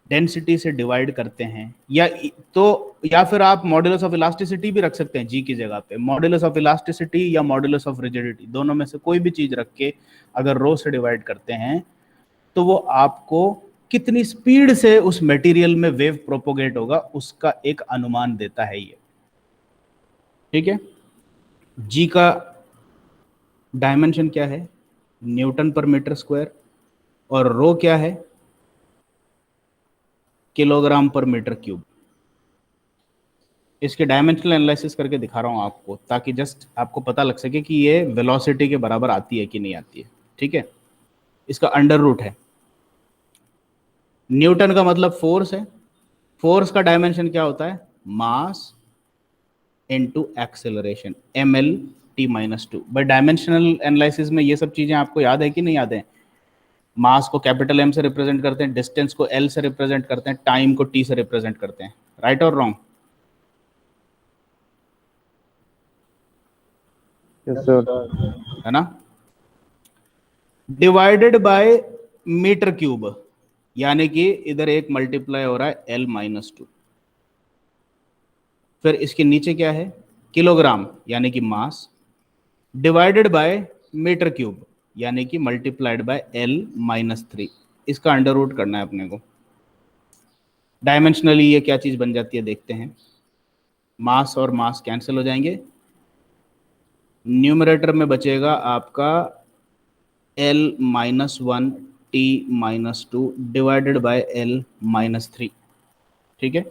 A: डेंसिटी से डिवाइड करते हैं, या फिर आप मॉडुलस ऑफ इलास्टिसिटी भी रख सकते हैं जी की जगह पे, मॉडुलस ऑफ इलास्टिसिटी या मॉडुलस ऑफ रिजिडिटी, दोनों में से कोई भी चीज रख के अगर रो से डिवाइड करते हैं तो वो आपको कितनी स्पीड से उस मटेरियल में वेव प्रोपोगेट होगा उसका एक अनुमान देता है ये। ठीक है, जी का डायमेंशन क्या है, न्यूटन पर मीटर स्क्वायर, और रो क्या है, किलोग्राम पर मीटर क्यूब। इसके डायमेंशनल एनालिसिस करके दिखा रहा हूं आपको, ताकि जस्ट आपको पता लग सके कि ये वेलोसिटी के बराबर आती है कि नहीं आती है। ठीक है, इसका अंडर रूट है, न्यूटन का मतलब फोर्स है, फोर्स का डायमेंशन क्या होता है, मास into acceleration, ml/t-2। But dimensional analysis में ये सब चीजें आपको याद है कि नहीं याद है? मास को कैपिटल M से रिप्रेजेंट करते हैं, डिस्टेंस को L से रिप्रेजेंट करते हैं, टाइम को T से रिप्रेजेंट करते हैं। राइट और रॉन्ग?
B: Yes sir.
A: है ना? डिवाइडेड बाय मीटर क्यूब, यानी कि इधर एक मल्टीप्लाई हो रहा है L-2। फिर इसके नीचे क्या है, किलोग्राम यानी कि मास, डिवाइडेड बाय मीटर क्यूब यानी कि मल्टीप्लाइड बाय L-3। इसका अंडर रूट करना है अपने को। डायमेंशनली ये क्या चीज बन जाती है देखते हैं। मास और मास कैंसिल हो जाएंगे, न्यूमरेटर में बचेगा आपका L-1 T-2 divided by L-3। ठीक है,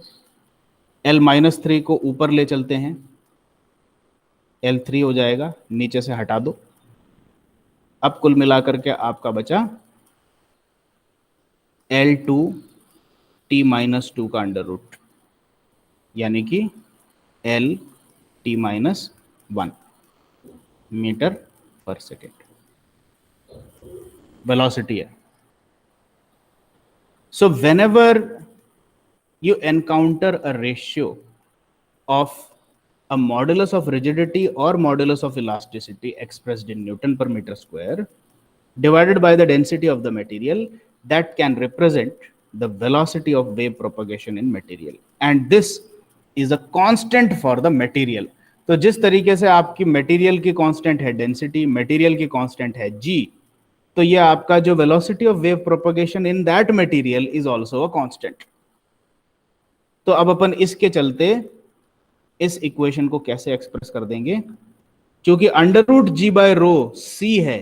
A: L-3 को ऊपर ले चलते हैं, L3 हो जाएगा, नीचे से हटा दो। अब कुल मिलाकर के आपका बचा L2 T-2 का अंडर रूट, यानी कि L-T-1 मीटर पर सेकेंड वेलोसिटी है। So whenever you encounter a ratio of a modulus of rigidity or modulus of elasticity expressed in Newton per meter square divided by the density of the material, that can represent the velocity of wave propagation in material, and this is a constant for the material। तो जिस तरीके से आपकी material की constant है density, material की constant है जी, तो ये आपका जो velocity of wave propagation in that material is also a constant. तो अब अपन इसके चलते इस इक्वेशन को कैसे एक्सप्रेस कर देंगे, क्योंकि अंडर रूट जी बाय रो सी है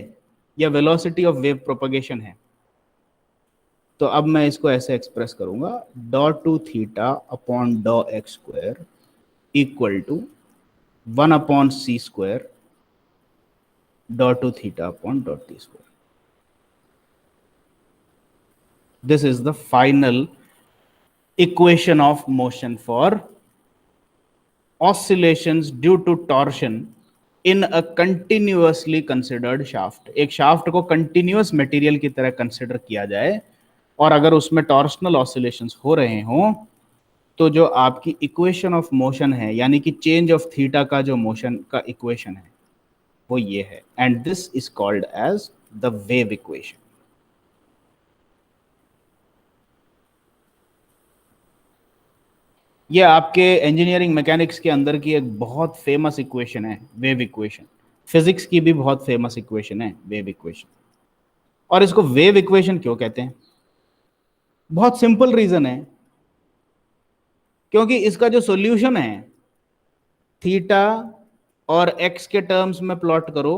A: या वेलोसिटी ऑफ वेव प्रोपगेशन है। तो अब मैं इसको ऐसे एक्सप्रेस करूंगा, dot two theta upon dot X square equal to 1 upon C square dot two theta upon dot T square. This is the final equation of motion for oscillations due to torsion in a continuously considered shaft। एक shaft को continuous material की तरह consider किया जाए और अगर उसमें torsional oscillations हो रहे हों, तो जो आपकी इक्वेशन ऑफ मोशन है, यानी कि चेंज ऑफ थीटा का जो मोशन का इक्वेशन है वो ये है, and this is called as the wave equation. ये आपके इंजीनियरिंग मैकेनिक्स के अंदर की एक बहुत फेमस इक्वेशन है, वेव इक्वेशन। फिजिक्स की भी बहुत फेमस इक्वेशन है वेव इक्वेशन। और इसको वेव इक्वेशन क्यों कहते हैं? बहुत सिंपल रीजन है, क्योंकि इसका जो सॉल्यूशन है थीटा और एक्स के टर्म्स में प्लॉट करो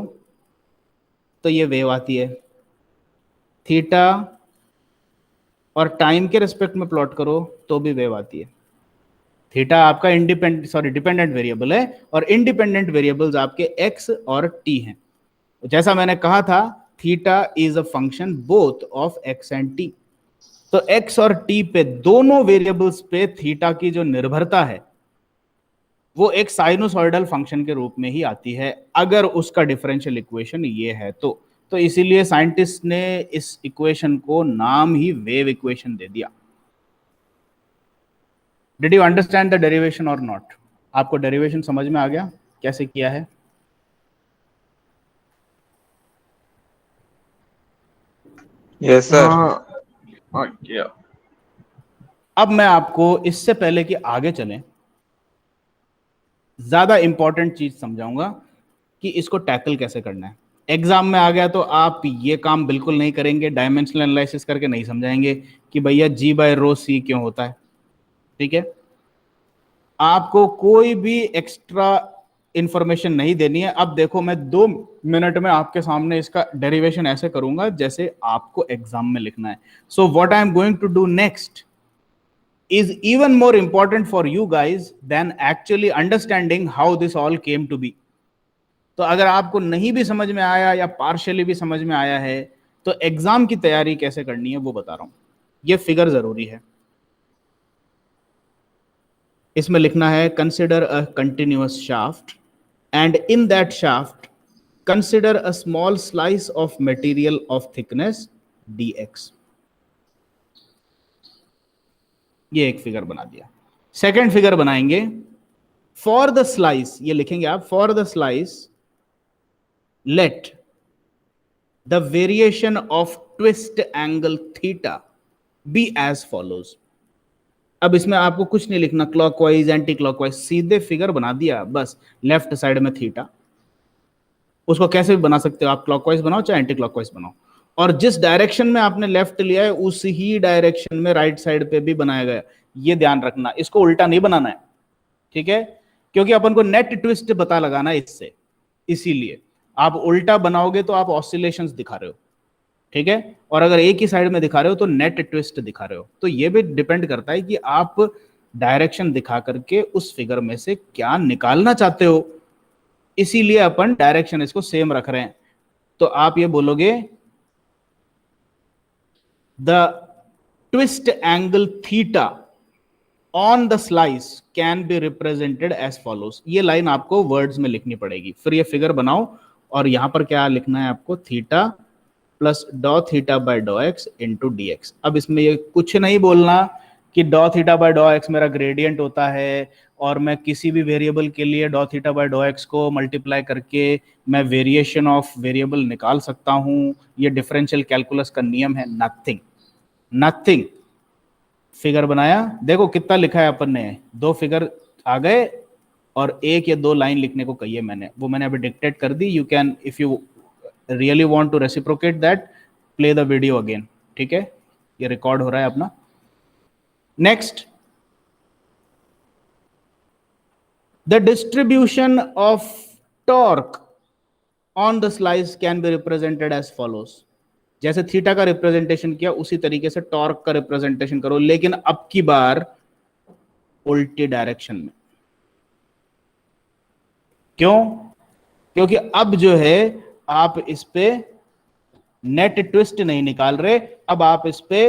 A: तो ये वेव आती है, थीटा और टाइम के रिस्पेक्ट में प्लॉट करो तो भी वेव आती है। थीटा आपका डिपेंडेंट वेरिएबल है और इंडिपेंडेंट वेरिएबल्स आपके एक्स और टी हैं। जैसा मैंने कहा था, theta is a function both of X and T. तो एक्स और टी पे, दोनों वेरिएबल्स पे थीटा की जो निर्भरता है वो एक साइनोसॉइडल फंक्शन के रूप में ही आती है, अगर उसका डिफरेंशियल इक्वेशन ये है तो इसीलिए साइंटिस्ट ने इस इक्वेशन को नाम ही वेव इक्वेशन दे दिया। Did you understand the derivation और नॉट? आपको डेरिवेशन समझ में आ गया कैसे किया है?
D: Yes sir.
C: हाँ किया।
A: अब मैं आपको इससे पहले कि आगे चलें, ज्यादा इंपॉर्टेंट चीज समझाऊंगा कि इसको टैकल कैसे करना है। एग्जाम में आ गया तो आप ये काम बिल्कुल नहीं करेंगे, डायमेंशनल एनालिसिस करके नहीं समझाएंगे कि भैया जी बाय रो सी क्यों होता है, ठीक है? आपको कोई भी एक्स्ट्रा इंफॉर्मेशन नहीं देनी है। अब देखो, मैं 2 मिनट में आपके सामने इसका डेरिवेशन ऐसे करूंगा जैसे आपको एग्जाम में लिखना है। So what I am going to do next is even more important for you guys than actually understanding how this all came to be. तो अगर आपको नहीं भी समझ में आया या पार्शियली भी समझ में आया है तो एग्जाम की तैयारी कैसे करनी है वो बता रहा हूं। ये फिगर जरूरी है। इसमें लिखना है consider a continuous shaft and in that shaft consider a small slice of material of thickness dx। ये एक फिगर बना दिया। सेकंड फिगर बनाएंगे, फॉर द स्लाइस, ये लिखेंगे आप, for the slice let the variation of twist angle theta be as follows. अब इसमें आपको कुछ नहीं लिखना, क्लॉकवाइज एंटी क्लॉकवाइज, सीधे फिगर बना दिया बस। लेफ्ट साइड में थीटा, उसको कैसे भी बना सकते हो आप, क्लॉकवाइज बनाओ चाहे एंटी क्लॉकवाइज बनाओ, और जिस डायरेक्शन में आपने लेफ्ट लिया है उस ही डायरेक्शन में राइट साइड पे भी बनाया गया। ये ध्यान रखना, इसको उल्टा नहीं बनाना है, ठीक है? क्योंकि अपन को नेट ट्विस्ट पता लगाना है इससे, इसीलिए आप उल्टा बनाओगे तो आप ऑसिलेशंस दिखा रहे हो, ठीक है? और अगर एक ही साइड में दिखा रहे हो तो नेट ट्विस्ट दिखा रहे हो। तो ये भी डिपेंड करता है कि आप डायरेक्शन दिखा करके उस फिगर में से क्या निकालना चाहते हो, इसीलिए अपन डायरेक्शन इसको सेम रख रहे हैं। तो आप ये बोलोगे the twist angle theta on the slice can be represented as follows. ये लाइन आपको वर्ड्स में लिखनी पड़ेगी, फिर ये फिगर बनाओ और यहां पर क्या लिखना है आपको, थीटा प्लस डॉ थीटा बाय डॉ एक्स इंटू डी एक्स। अब इसमें ये कुछ नहीं बोलना कि डॉ थीटा बाय डॉ एक्स मेरा ग्रेडियंट होता है और मैं किसी भी वेरिएबल के लिए डॉ थीटा बाय डॉ एक्स को मल्टीप्लाई करके मैं वेरिएशन ऑफ वेरिएबल निकाल सकता हूं, ये डिफरेंशियल कैलकुलस का नियम है। Nothing, nothing. फिगर बनाया, देखो कितना लिखा है अपन ने, 2 फिगर आ गए और 1 या 2 लाइन लिखने को कही है मैंने, वो मैंने अभी डिक्टेट कर दी। You can, if you really want to reciprocate that, play the video again, ठीक है? ये रिकॉर्ड हो रहा है अपना। Next, the distribution of torque on the slice can be represented as follows. जैसे थीटा का रिप्रेजेंटेशन किया उसी तरीके से टॉर्क का रिप्रेजेंटेशन करो, लेकिन अब की बार उल्टी डायरेक्शन में। क्यों? क्योंकि अब जो है आप इस पे नेट ट्विस्ट नहीं निकाल रहे, अब आप इस पे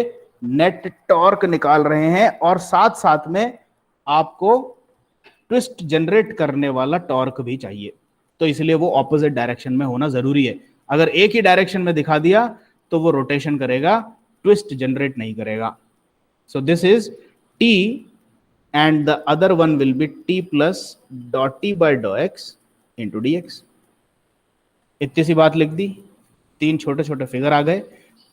A: नेट टॉर्क निकाल रहे हैं, और साथ साथ में आपको ट्विस्ट जनरेट करने वाला टॉर्क भी चाहिए। तो इसलिए वो ऑपोजिट डायरेक्शन में होना जरूरी है। अगर एक ही डायरेक्शन में दिखा दिया तो वो रोटेशन करेगा, ट्विस्ट जनरेट नहीं करेगा। सो this is T and the other one will be T plus डॉ टी बाय डॉ एक्स इंटू डी एक्स। इतनी सी बात लिख दी, 3 छोटे छोटे फिगर आ गए,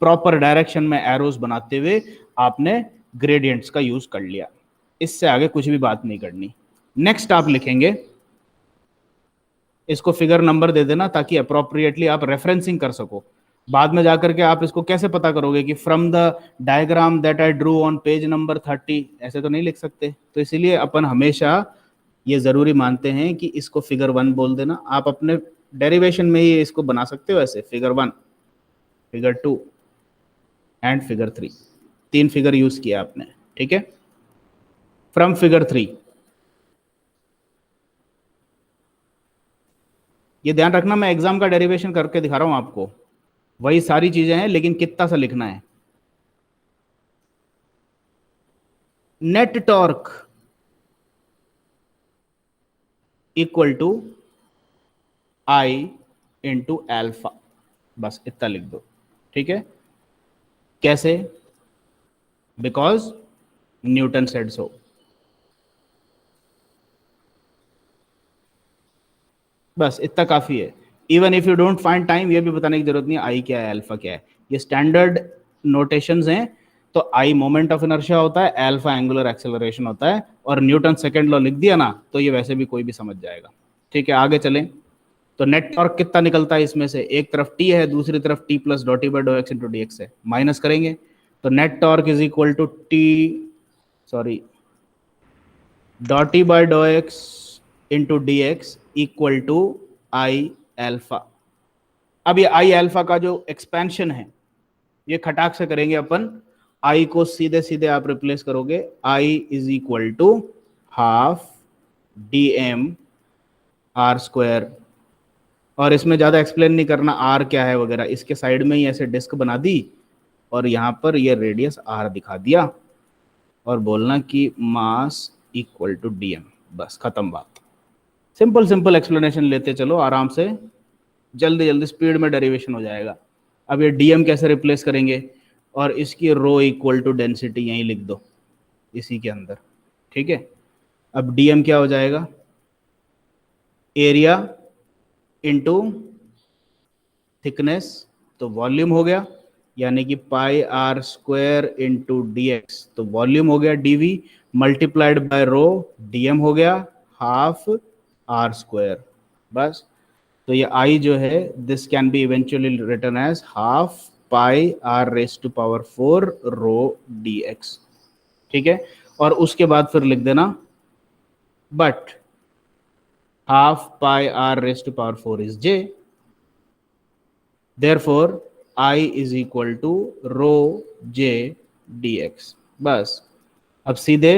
A: प्रॉपर डायरेक्शन में एरोज बनाते हुए आपने ग्रेडियंट्स का यूज कर लिया। इससे आगे कुछ भी बात नहीं करनी। नेक्स्ट आप लिखेंगे, इसको फिगर नंबर दे देना ताकि अप्रोप्रिएटली आप रेफरेंसिंग कर सको। बाद में जाकर के आप इसको कैसे पता करोगे कि from the diagram that I drew on page number 30, ऐसे तो नहीं लिख सकते। तो इसीलिए अपन हमेशा ये जरूरी मानते हैं कि इसको फिगर 1 बोल देना। आप अपने डेरिवेशन में ही इसको बना सकते हो ऐसे, figure 1, figure 2 and figure 3। 3 figure use किया आपने, ठीक है? फ्रॉम फिगर 3, ये ध्यान रखना, मैं एग्जाम का डेरिवेशन करके दिखा रहा हूं आपको, वही सारी चीजें हैं लेकिन कितना सा लिखना है। Net torque equal to I into alpha, बस इतना लिख दो, ठीक है। कैसे? Because Newton said so. बस इतना काफी है। Even if you don't find time, ये भी बताने की जरूरत नहीं है आई क्या है अल्फा क्या है, ये स्टैंडर्ड नोटेशंस हैं। तो आई मोमेंट ऑफ इनर्शिया होता है, अल्फा एंगुलर एक्सेलरेशन होता है, और न्यूटन सेकंड लॉ लिख दिया ना तो ये वैसे भी कोई भी समझ जाएगा। ठीक है, आगे चलें। तो नेट टॉर्क कितना निकलता है इसमें से, एक तरफ टी है दूसरी तरफ T plus dot T by dough X into D X है, माइनस करेंगे तो net torque is equal to T, sorry, dot T by dough X into D X equal to I alpha. अब ये आई alpha का जो expansion है ये खटाक से करेंगे अपन, आई को सीधे सीधे आप रिप्लेस करोगे, I is equal to half D M R square, और इसमें ज्यादा एक्सप्लेन नहीं करना आर क्या है वगैरह, इसके साइड में ही ऐसे डिस्क बना दी और यहां पर ये रेडियस आर दिखा दिया और बोलना कि मास इक्वल टू डीएम, बस खत्म बात। सिंपल सिंपल एक्सप्लेनेशन लेते चलो आराम से, जल्दी जल्दी स्पीड में डेरिवेशन हो जाएगा। अब ये डीएम कैसे रिप्लेस करेंगे, और इसकी रो इक्वल टू डेंसिटी यहीं लिख दो इसी के अंदर, ठीक है। अब डीएम क्या हो जाएगा, एरिया इनटू थिकनेस, तो वॉल्यूम हो गया, यानी कि pi R square into D X, तो वॉल्यूम हो गया DV, multiplied by rho, DM हो गया हाफ आर स्क्वायर, बस। तो ये आई जो है this can be eventually written as half pi R raise to power 4 rho D X, ठीक है। और उसके बाद फिर लिख देना but half pi R raise to power 4 is J, therefore I is equal to rho J D X, बस। अब सीधे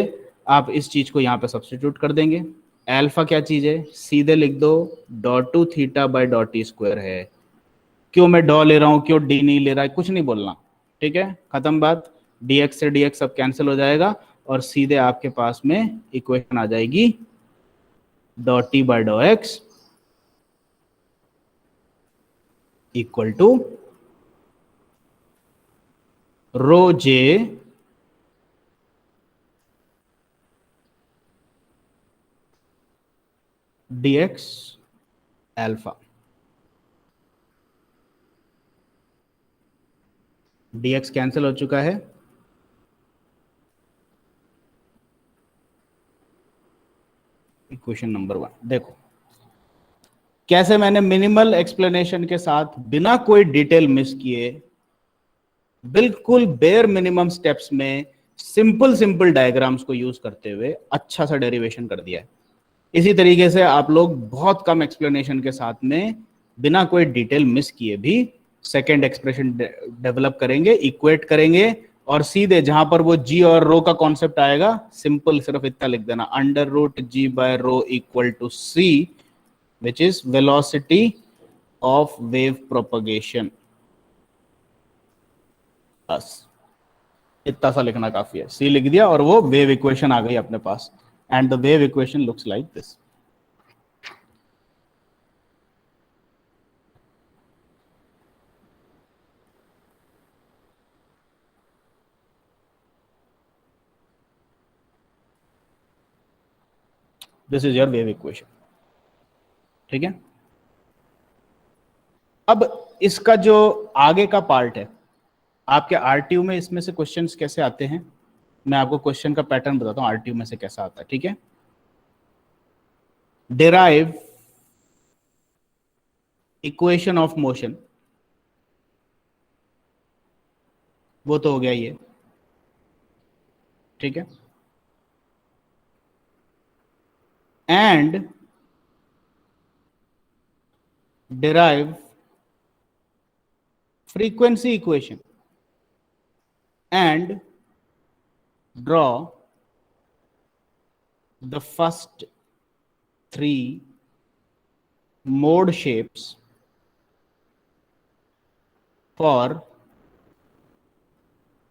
A: आप इस चीज को यहां पे सब्स्टिट्यूट कर देंगे। अल्फा क्या चीज है, सीधे लिख दो dot two theta by dot T square है। क्यों मैं डॉ ले रहा हूं, क्यों डी नहीं ले रहा है, कुछ नहीं बोलना, ठीक है, खत्म बात। dx से dx सब कैंसिल हो जाएगा और सीधे आपके पास में इक्वेशन आ जाएगी डॉट टी बाय डॉ X equal to rho J dx alpha. dx cancel हो चुका है, इक्वेशन नंबर 1 देखो कैसे मैंने मिनिमल एक्सप्लेनेशन के साथ बिना कोई डिटेल मिस किए बिल्कुल बेयर मिनिमम स्टेप्स में सिंपल सिंपल डायग्राम्स को यूज करते हुए अच्छा सा डेरिवेशन कर दिया है। इसी तरीके से आप लोग बहुत कम एक्सप्लेनेशन के साथ में बिना कोई डिटेल मिस किए भी सेकेंड एक्सप्रेशन डेवलप करेंगे, इक्वेट करेंगे, और सीधे जहां पर वो जी और रो का कॉन्सेप्ट आएगा सिंपल सिर्फ इतना लिख देना under root G by rho equal to C which is velocity of wave propagation, बस इतना सा लिखना काफी है। सी लिख दिया और वो वेव इक्वेशन आ गई अपने पास, and the wave equation looks like this. This is your wave equation, ठीक है। अब इसका जो आगे का पार्ट है, आपके आरटीयू में इसमें से क्वेश्चंस कैसे आते हैं, मैं आपको क्वेश्चन का पैटर्न बताता हूं आरटीयू में से कैसा आता है, ठीक है। डिराइव इक्वेशन ऑफ मोशन, वो तो हो गया ये, ठीक है। And derive frequency equation and draw the first three mode shapes for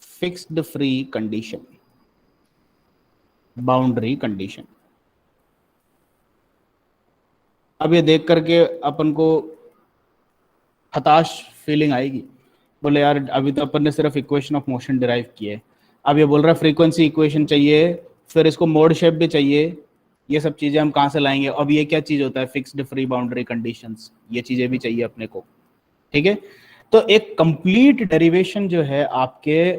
A: fixed free condition, boundary condition. अब ये देख करके अपन को हताश फीलिंग आएगी, बोले यार अभी तो अपन ने सिर्फ इक्वेशन ऑफ मोशन डिराइव किए, अब ये बोल रहा है फ्रीक्वेंसी इक्वेशन चाहिए, फिर इसको मोड शेप भी चाहिए, ये सब चीजें हम कहाँ से लाएंगे? अब ये क्या चीज होता है? फिक्स्ड फ्री बाउंड्री कंडीशंस, ये चीजें भी चाहिए अपने को। ठीक है, तो एक कंप्लीट डेरिवेशन जो है आपके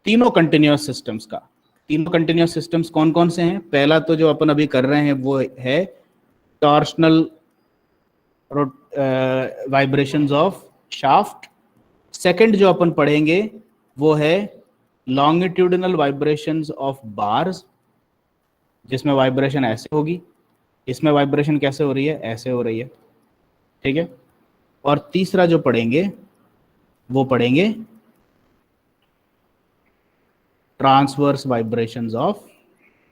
A: तीनों कंटिन्यूअस सिस्टम्स का। तीनों कंटिन्यूअस सिस्टम्स कौन कौन से हैं? पहला तो जो अपन अभी कर रहे हैं वो है torsional vibrations of shaft. Second जो अपन पढ़ेंगे वो है लॉन्गिट्यूडिनल वाइब्रेशंस ऑफ बार्स, जिसमें वाइब्रेशन ऐसे होगी, इसमें वाइब्रेशन कैसे हो रही है? ऐसे हो रही है। ठीक है, और तीसरा जो पढ़ेंगे वो पढ़ेंगे ट्रांसवर्स वाइब्रेशंस ऑफ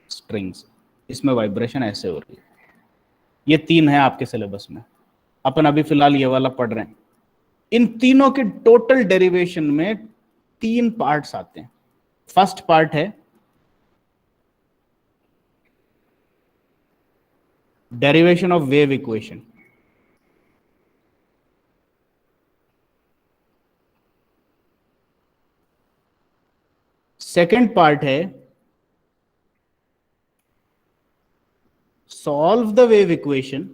A: स्ट्रिंग्स, इसमें वाइब्रेशन ऐसे हो रही है। ये तीन है आपके सिलेबस में, अपन अभी फिलहाल ये वाला पढ़ रहे हैं। इन तीनों के टोटल डेरिवेशन में तीन पार्ट्स आते हैं। फर्स्ट पार्ट है derivation of wave equation. Second part है सॉल्व द वेव इक्वेशन।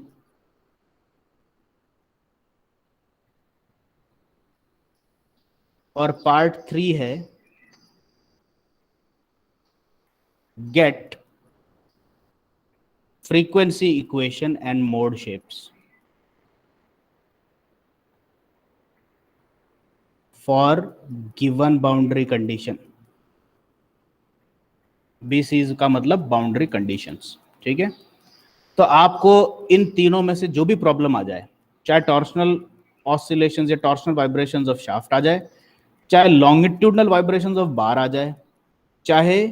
A: और पार्ट 3 है get frequency equation and mode shapes for given boundary condition. BCs का मतलब बाउंड्री कंडीशंस। ठीक है, तो आपको इन तीनों में से जो भी प्रॉब्लम आ जाए, चाहे टॉर्शनल ऑसिलेशंस या टॉर्शनल वाइब्रेशंस ऑफ शाफ्ट आ जाए, चाहे लॉन्गिट्यूडनल वाइब्रेशंस ऑफ बार आ जाए, चाहे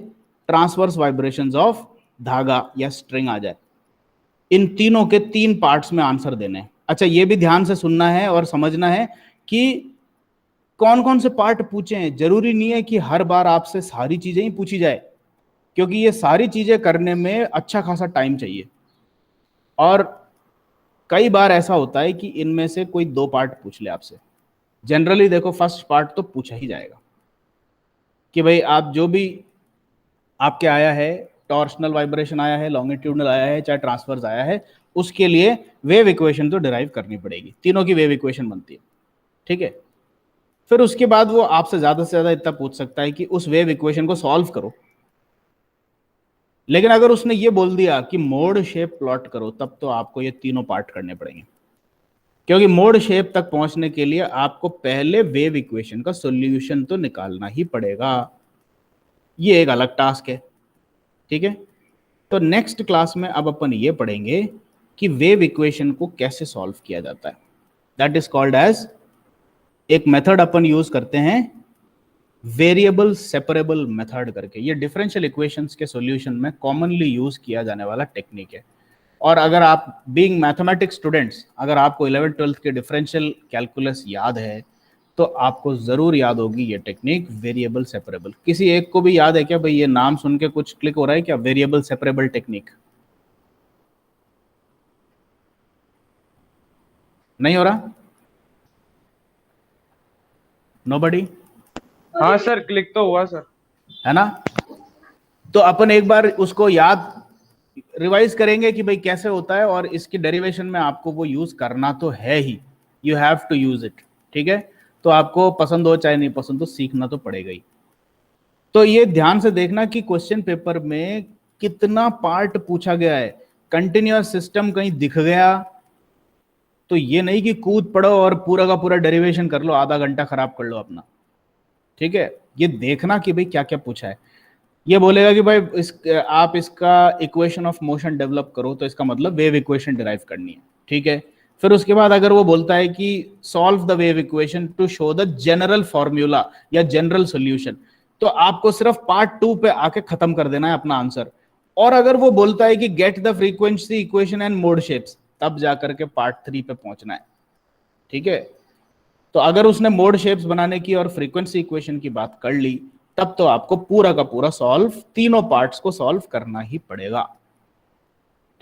A: ट्रांसवर्स वाइब्रेशंस ऑफ धागा या स्ट्रिंग आ जाए, इन तीनों के तीन पार्ट्स में आंसर देने हैं। अच्छा, ये भी ध्यान से सुनना है और समझना है कि कौन कौन से पार्ट पूछे हैं। जरूरी नहीं है कि हर बार आपसे सारी चीजें ही पूछी जाए, क्योंकि ये सारी चीजें करने में अच्छा खासा टाइम चाहिए, और कई बार ऐसा होता है कि इनमें से कोई दो पार्ट पूछ ले आपसे। जनरली देखो फर्स्ट पार्ट तो पूछा ही जाएगा कि भाई आप जो भी आपके आया है, टॉर्शनल वाइब्रेशन आया है, लॉन्गिट्यूडनल आया है, चाहे ट्रांसवर्स आया है, उसके लिए वेव इक्वेशन तो डिराइव करनी पड़ेगी। तीनों की वेव इक्वेशन बनती है। ठीक है, फिर उसके बाद वो आपसे ज्यादा से ज्यादा इतना पूछ सकता है कि उस वेव इक्वेशन को सॉल्व करो। लेकिन अगर उसने ये बोल दिया कि मोड शेप प्लॉट करो, तब तो आपको ये तीनों पार्ट करने पड़ेंगे, क्योंकि मोड शेप तक पहुंचने के लिए आपको पहले वेव इक्वेशन का सॉल्यूशन तो निकालना ही पड़ेगा। ये एक अलग टास्क है। ठीक है, तो नेक्स्ट क्लास में अब अपन ये पढ़ेंगे कि वेव इक्वेशन को कैसे सॉल्व किया जाता है। दैट इज कॉल्ड एज, एक मेथड अपन यूज करते हैं वेरिएबल सेपरेबल मेथड करके। ये डिफरेंशियल इक्वेशंस के सॉल्यूशन में कॉमनली यूज किया जाने वाला टेक्निक है। और अगर आप बीइंग मैथमेटिक्स स्टूडेंट्स, अगर आपको 11th 12th के डिफरेंशियल कैलकुलस याद है तो आपको जरूर याद होगी ये टेक्निक वेरिएबल सेपरेबल। किसी एक को भी याद है क्या भाई? ये नाम सुन के कुछ क्लिक हो रहा है क्या? वेरिएबल सेपरेबल टेक्निक नहीं हो रहा? नोबडी?
C: हाँ सर, क्लिक तो हुआ सर।
A: है ना? तो अपन एक बार उसको याद रिवाइज करेंगे कि भाई कैसे होता है, और इसकी डेरिवेशन में आपको वो यूज करना तो है ही, you have to use it. ठीक है, तो आपको पसंद हो चाहे नहीं पसंद हो, सीखना तो पड़ेगा ही। तो ये ध्यान से देखना कि क्वेश्चन पेपर में कितना पार्ट पूछा गया है। कंटिन्यूअस सिस्टम कहीं दिख गया तो ये नहीं कि कूद पड़ो और पूरा का पूरा डेरिवेशन कर लो, आधा घंटा खराब कर लो अपना। ठीक है, ये देखना कि भाई क्या क्या पूछा है। ये बोलेगा कि भाई आप इसका इक्वेशन ऑफ मोशन डेवलप करो, तो इसका मतलब वेव इक्वेशन डिराइव करनी है। ठीक है, फिर उसके बाद अगर वो बोलता है कि solve the wave equation two show the general formula या जनरल सॉल्यूशन, तो आपको सिर्फ पार्ट 2 पे आके खत्म कर देना है अपना आंसर। और अगर वो बोलता है कि get the frequency equation and mode shapes, तब जाकर के पार्ट 3 पे पहुंचना है, ठीक है। तो अगर उसने मोड शेप्स बनाने की और फ्रीक्वेंसी इक्वेशन की बात कर ली, तब तो आपको पूरा का पूरा सॉल्व, तीनों पार्ट्स को सॉल्व करना ही पड़ेगा,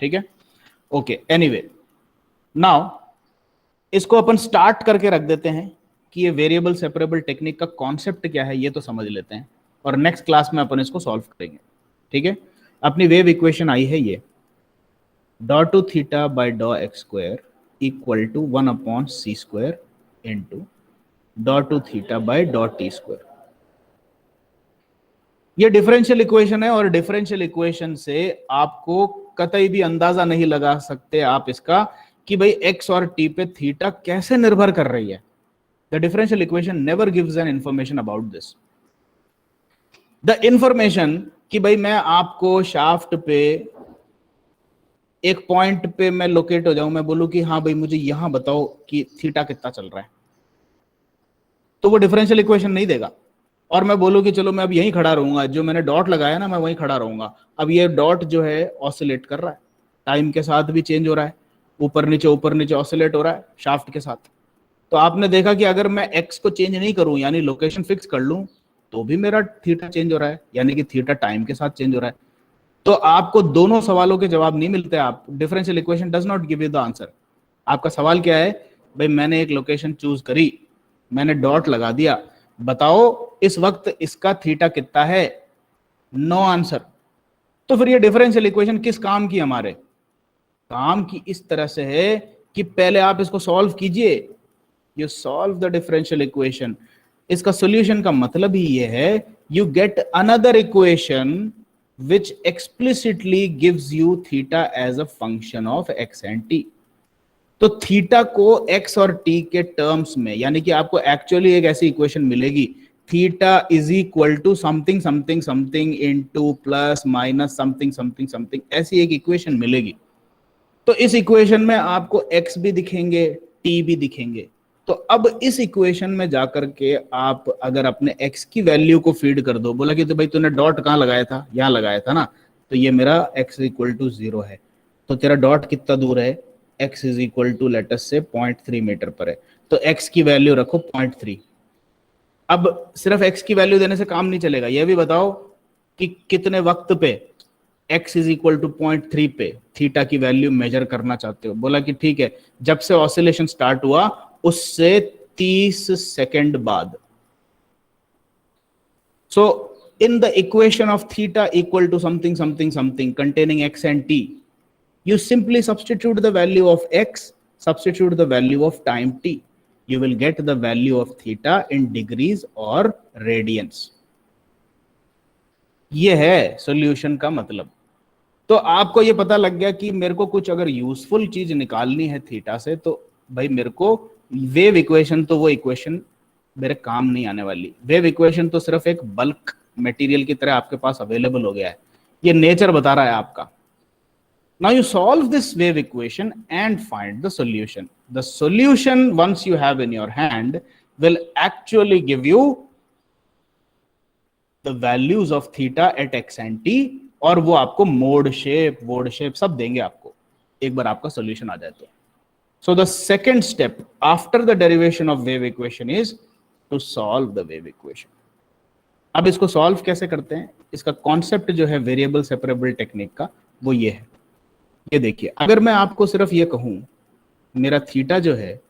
A: ठीक है। ओके, एनीवे, नाउ इसको अपन स्टार्ट करके रख देते हैं कि ये वेरिएबल सेपरेबल टेक्निक का कॉन्सेप्ट क्या है, ये तो समझ लेते हैं, और नेक्स्ट क्लास में अपन इसको सॉल्व करेंगे, ठीक है। अपनी वेव इक्वेशन आई है ये, डॉ टू थीटा बाय डॉ X square equal to 1/c² into dot two theta by dot T square. ये डिफरेंशियल इक्वेशन है, और डिफरेंशियल इक्वेशन से आपको कतई भी अंदाजा नहीं लगा सकते आप इसका कि भाई x और t पे थीटा कैसे निर्भर कर रही है। The differential equation never gives an information about this. The information कि भाई मैं आपको शाफ्ट पे एक पॉइंट पे मैं लोकेट हो जाऊं, मैं बोलूं कि हाँ भाई मुझे यहां बताओ कि थीटा कितना चल रहा है, तो वो डिफरेंशियल इक्वेशन नहीं देगा। और मैं बोलूं कि चलो मैं अब यहीं खड़ा रहूंगा, जो मैंने डॉट लगाया ना मैं वहीं खड़ा रहूंगा, अब ये डॉट जो है ऑसिलेट कर रहा है, टाइम के साथ भी चेंज हो रहा है, ऊपर नीचे ऑसिलेट हो रहा है शाफ्ट के साथ। तो आपने देखा कि अगर मैं एक्स को चेंज नहीं करूं, यानी लोकेशन फिक्स कर लूं, तो भी मेरा थीटा चेंज हो रहा है, यानी कि थीटा टाइम के साथ चेंज हो रहा है। तो आपको दोनों सवालों के जवाब नहीं मिलते। आप differential equation does not give you the answer. आपका सवाल क्या है, भाई मैंने एक लोकेशन चूज करी, मैंने डॉट लगा दिया, बताओ इस वक्त इसका थीटा कितना है, नो आंसर। तो फिर ये डिफरेंशियल इक्वेशन किस काम की, हमारे काम की इस तरह से है कि पहले आप इसको सॉल्व कीजिए, you solve the differential equation. इसका सॉल्यूशन का मतलब ही ये है, you get another equation which explicitly gives you theta as a function of x and t। तो थीटा को x और t के टर्म्स में, यानी कि आपको एक्चुअली एक ऐसी इक्वेशन मिलेगी, theta is equal to something something something into plus minus something something something, ऐसी एक इक्वेशन मिलेगी। तो इस इक्वेशन में आपको x भी दिखेंगे, t भी दिखेंगे। तो अब इस इक्वेशन में जाकर के आप अगर अपने x की वैल्यू को फीड कर दो, बोला कि तो भाई तूने डॉट कहाँ लगाया था, यहाँ लगाया था ना, तो ये मेरा x इक्वल टू 0 है, तो तेरा डॉट कितना दूर है, x is equal to let us say 0.3 metre पर है, तो x की वैल्यू रखो 0.3। अब सिर्फ x की वैल्यू देने से काम नहीं चलेगा, यह भी बताओ कि कितने वक्त पे x इज इक्वल टू 0.3 पे थीटा की वैल्यू मेजर करना चाहते हो। बोला कि ठीक है, जब से ऑसिलेशन स्टार्ट हुआ उससे 30 सेकंड बाद। So in the equation of theta equal to something something something containing x and t, you simply substitute the value of x, substitute the value of time t, you will get the value of theta in degrees or radians। ये है solution का मतलब। तो आपको ये पता लग गया कि मेरे को कुछ अगर यूजफुल चीज निकालनी है थीटा से, तो भाई मेरे को वेव इक्वेशन, तो वो इक्वेशन मेरे काम नहीं आने वाली। वेव इक्वेशन तो सिर्फ एक बल्क मटेरियल की तरह आपके पास अवेलेबल हो गया है, ये नेचर बता रहा है आपका। Now you solve this wave equation and find the solution. The solution once you have in your hand will actually give you the values of theta at X and T, और वो आपको mode shape, वोड shape सब देंगे आपको, एक बार आपका solution आ जाए तो। So the second step after the derivation of wave equation is to solve the wave equation। अब इसको सॉल्व कैसे करते हैं, इसका कॉन्सेप्ट जो है वेरिएबल सेपरेबल टेक्निक का, वो ये है। ये देखिए, अगर मैं आपको सिर्फ ये कहूं मेरा थीटा जो है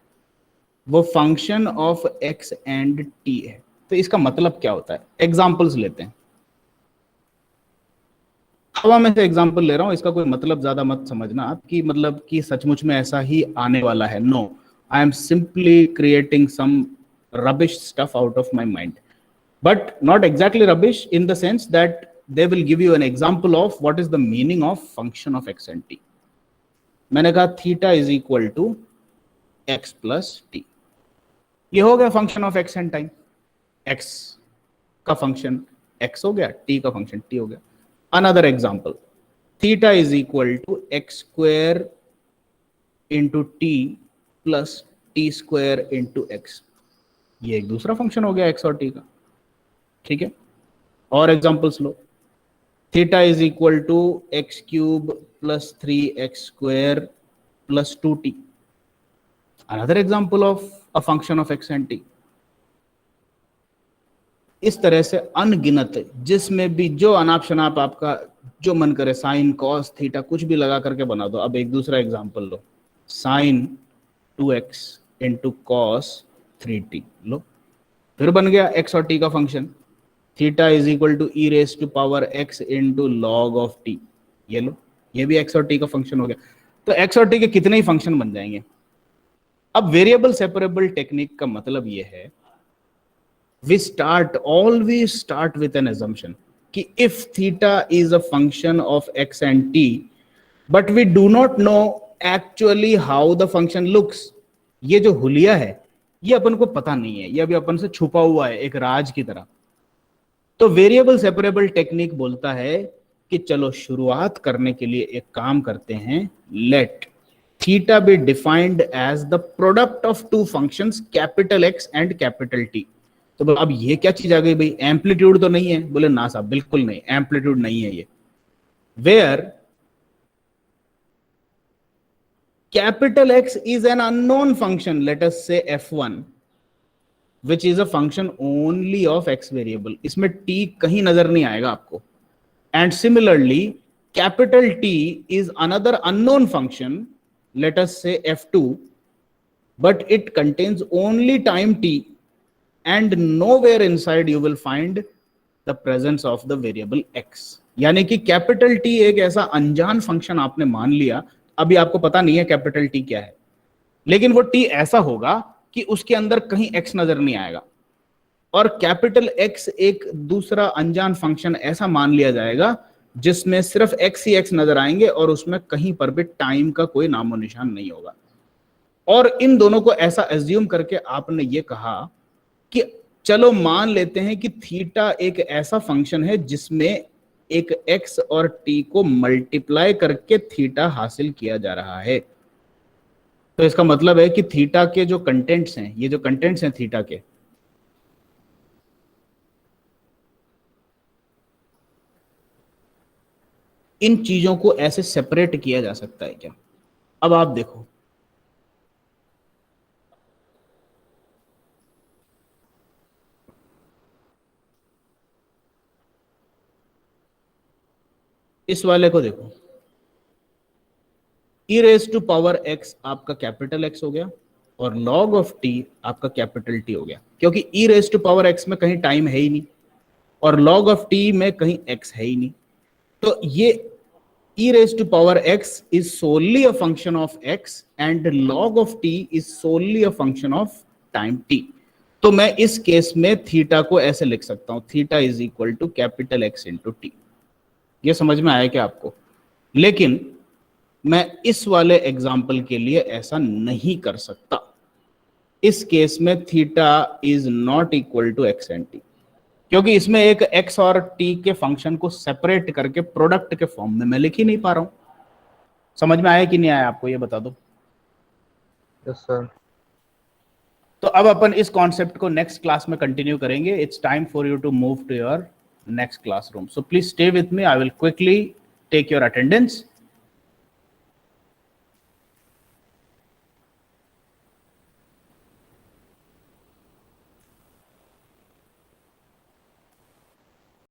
A: वो function of X and T है, तो इसका मतलब क्या होता है। एग्जांपल्स लेते हैं, हवा में से एग्जांपल ले रहा हूं, इसका कोई मतलब ज्यादा मत समझना आप कि मतलब कि सचमुच में ऐसा ही आने वाला है। No, I am simply creating some rubbish stuff out of my mind, but not exactly rubbish in the sense that they will give you an example of what is the meaning of function of X and T. मैंने कहा theta is equal to X plus T, ये हो गया function of X and time. X का function X हो गया, T का function T हो गया। Another example, theta is equal to x square into t plus t square into x, ये एक दूसरा फंक्शन हो गया x और t का, ठीक है। और एग्जांपल्स लो, theta is equal to X cube plus 3x square plus 2t. Another example of a function of x and t. इस तरह से अनगिनत, जिसमें भी जो अनाप शनाप आपका जो मन करे, साइन कॉस थीटा कुछ भी लगा करके बना दो. अब एक दूसरा एग्जांपल लो, sine 2x into cos 3t लो, फिर बन गया x और t का function. Theta is equal to E raise to power x into log of t. ये लो, ये भी x और t का फंक्शन हो गया. तो x और t के कितने ही फंक्शन बन जाएंगे. अब वेरिएबल सेपरेबल टेक्निक का मतलब ये है, we always start with an assumption कि if theta is a function of x and t, but we do not know actually how the function looks. ये जो हुलिया है ये अपन को पता नहीं है, ये अभी अपन से छुपा हुआ है एक राज की तरह. तो वेरिएबल सेपरेबल टेक्निक बोलता है कि चलो शुरुआत करने के लिए एक काम करते हैं, let theta be defined as the product of two functions capital X and capital T. तो बोले अब ये क्या चीज आ गई भाई, एम्पलीट्यूड तो नहीं है. बोले ना साहब बिल्कुल नहीं, एम्पलीट्यूड नहीं है ये. Where capital X is an unknown function, let us say f1, which is a function only of x variable. इसमें t कहीं नजर नहीं आएगा आपको. And similarly capital T is another unknown function, let us say f2, but it contains only time t. And nowhere inside you will find the presence of the variable x. यानी कि capital T एक ऐसा अनजान function आपने मान लिया, अभी आपको पता नहीं है कैपिटल T क्या है, लेकिन वो T ऐसा होगा कि उसके अंदर कहीं x नजर नहीं आएगा. और कैपिटल X एक दूसरा अनजान फंक्शन ऐसा मान लिया जाएगा जिसमें सिर्फ x ही x नजर आएंगे और उसमें कहीं पर भी टाइम का कोई नामो निशान नहीं होगा. और इन दोनों को ऐसा एज्यूम करके आपने ये कहा कि चलो मान लेते हैं कि थीटा एक ऐसा फंक्शन है जिसमें एक x और t को मल्टीप्लाई करके थीटा हासिल किया जा रहा है. तो इसका मतलब है कि थीटा के जो कंटेंट्स हैं, ये जो कंटेंट्स हैं थीटा के, इन चीजों को ऐसे सेपरेट किया जा सकता है क्या. अब आप देखो, इस वाले को देखो, ई रेज टू पावर एक्स आपका कैपिटल एक्स हो गया और लॉग ऑफ टी आपका कैपिटल टी हो गया, क्योंकि ई रेज टू पावर एक्स में कहीं टाइम है ही नहीं और लॉग ऑफ टी में कहीं एक्स है ही नहीं. तो ये E raise to power X is solely a function of X and log of T is solely a function of time T. तो मैं इस केस में थीटा को ऐसे लिख सकता हूं, theta is equal to capital X into T. ये समझ में आया क्या आपको. लेकिन मैं इस वाले एग्जाम्पल के लिए ऐसा नहीं कर सकता. इस केस में theta is not equal to X and T, क्योंकि इसमें एक एक्स और टी के फंक्शन को सेपरेट करके प्रोडक्ट के फॉर्म में मैं लिख ही नहीं पा रहा हूं. समझ में आया कि नहीं आया आपको, ये बता दो.
B: Yes sir.
A: तो अब अपन इस कॉन्सेप्ट को नेक्स्ट क्लास में कंटिन्यू करेंगे. It's time for you to move to your next classroom. So please stay with me. I will quickly take your attendance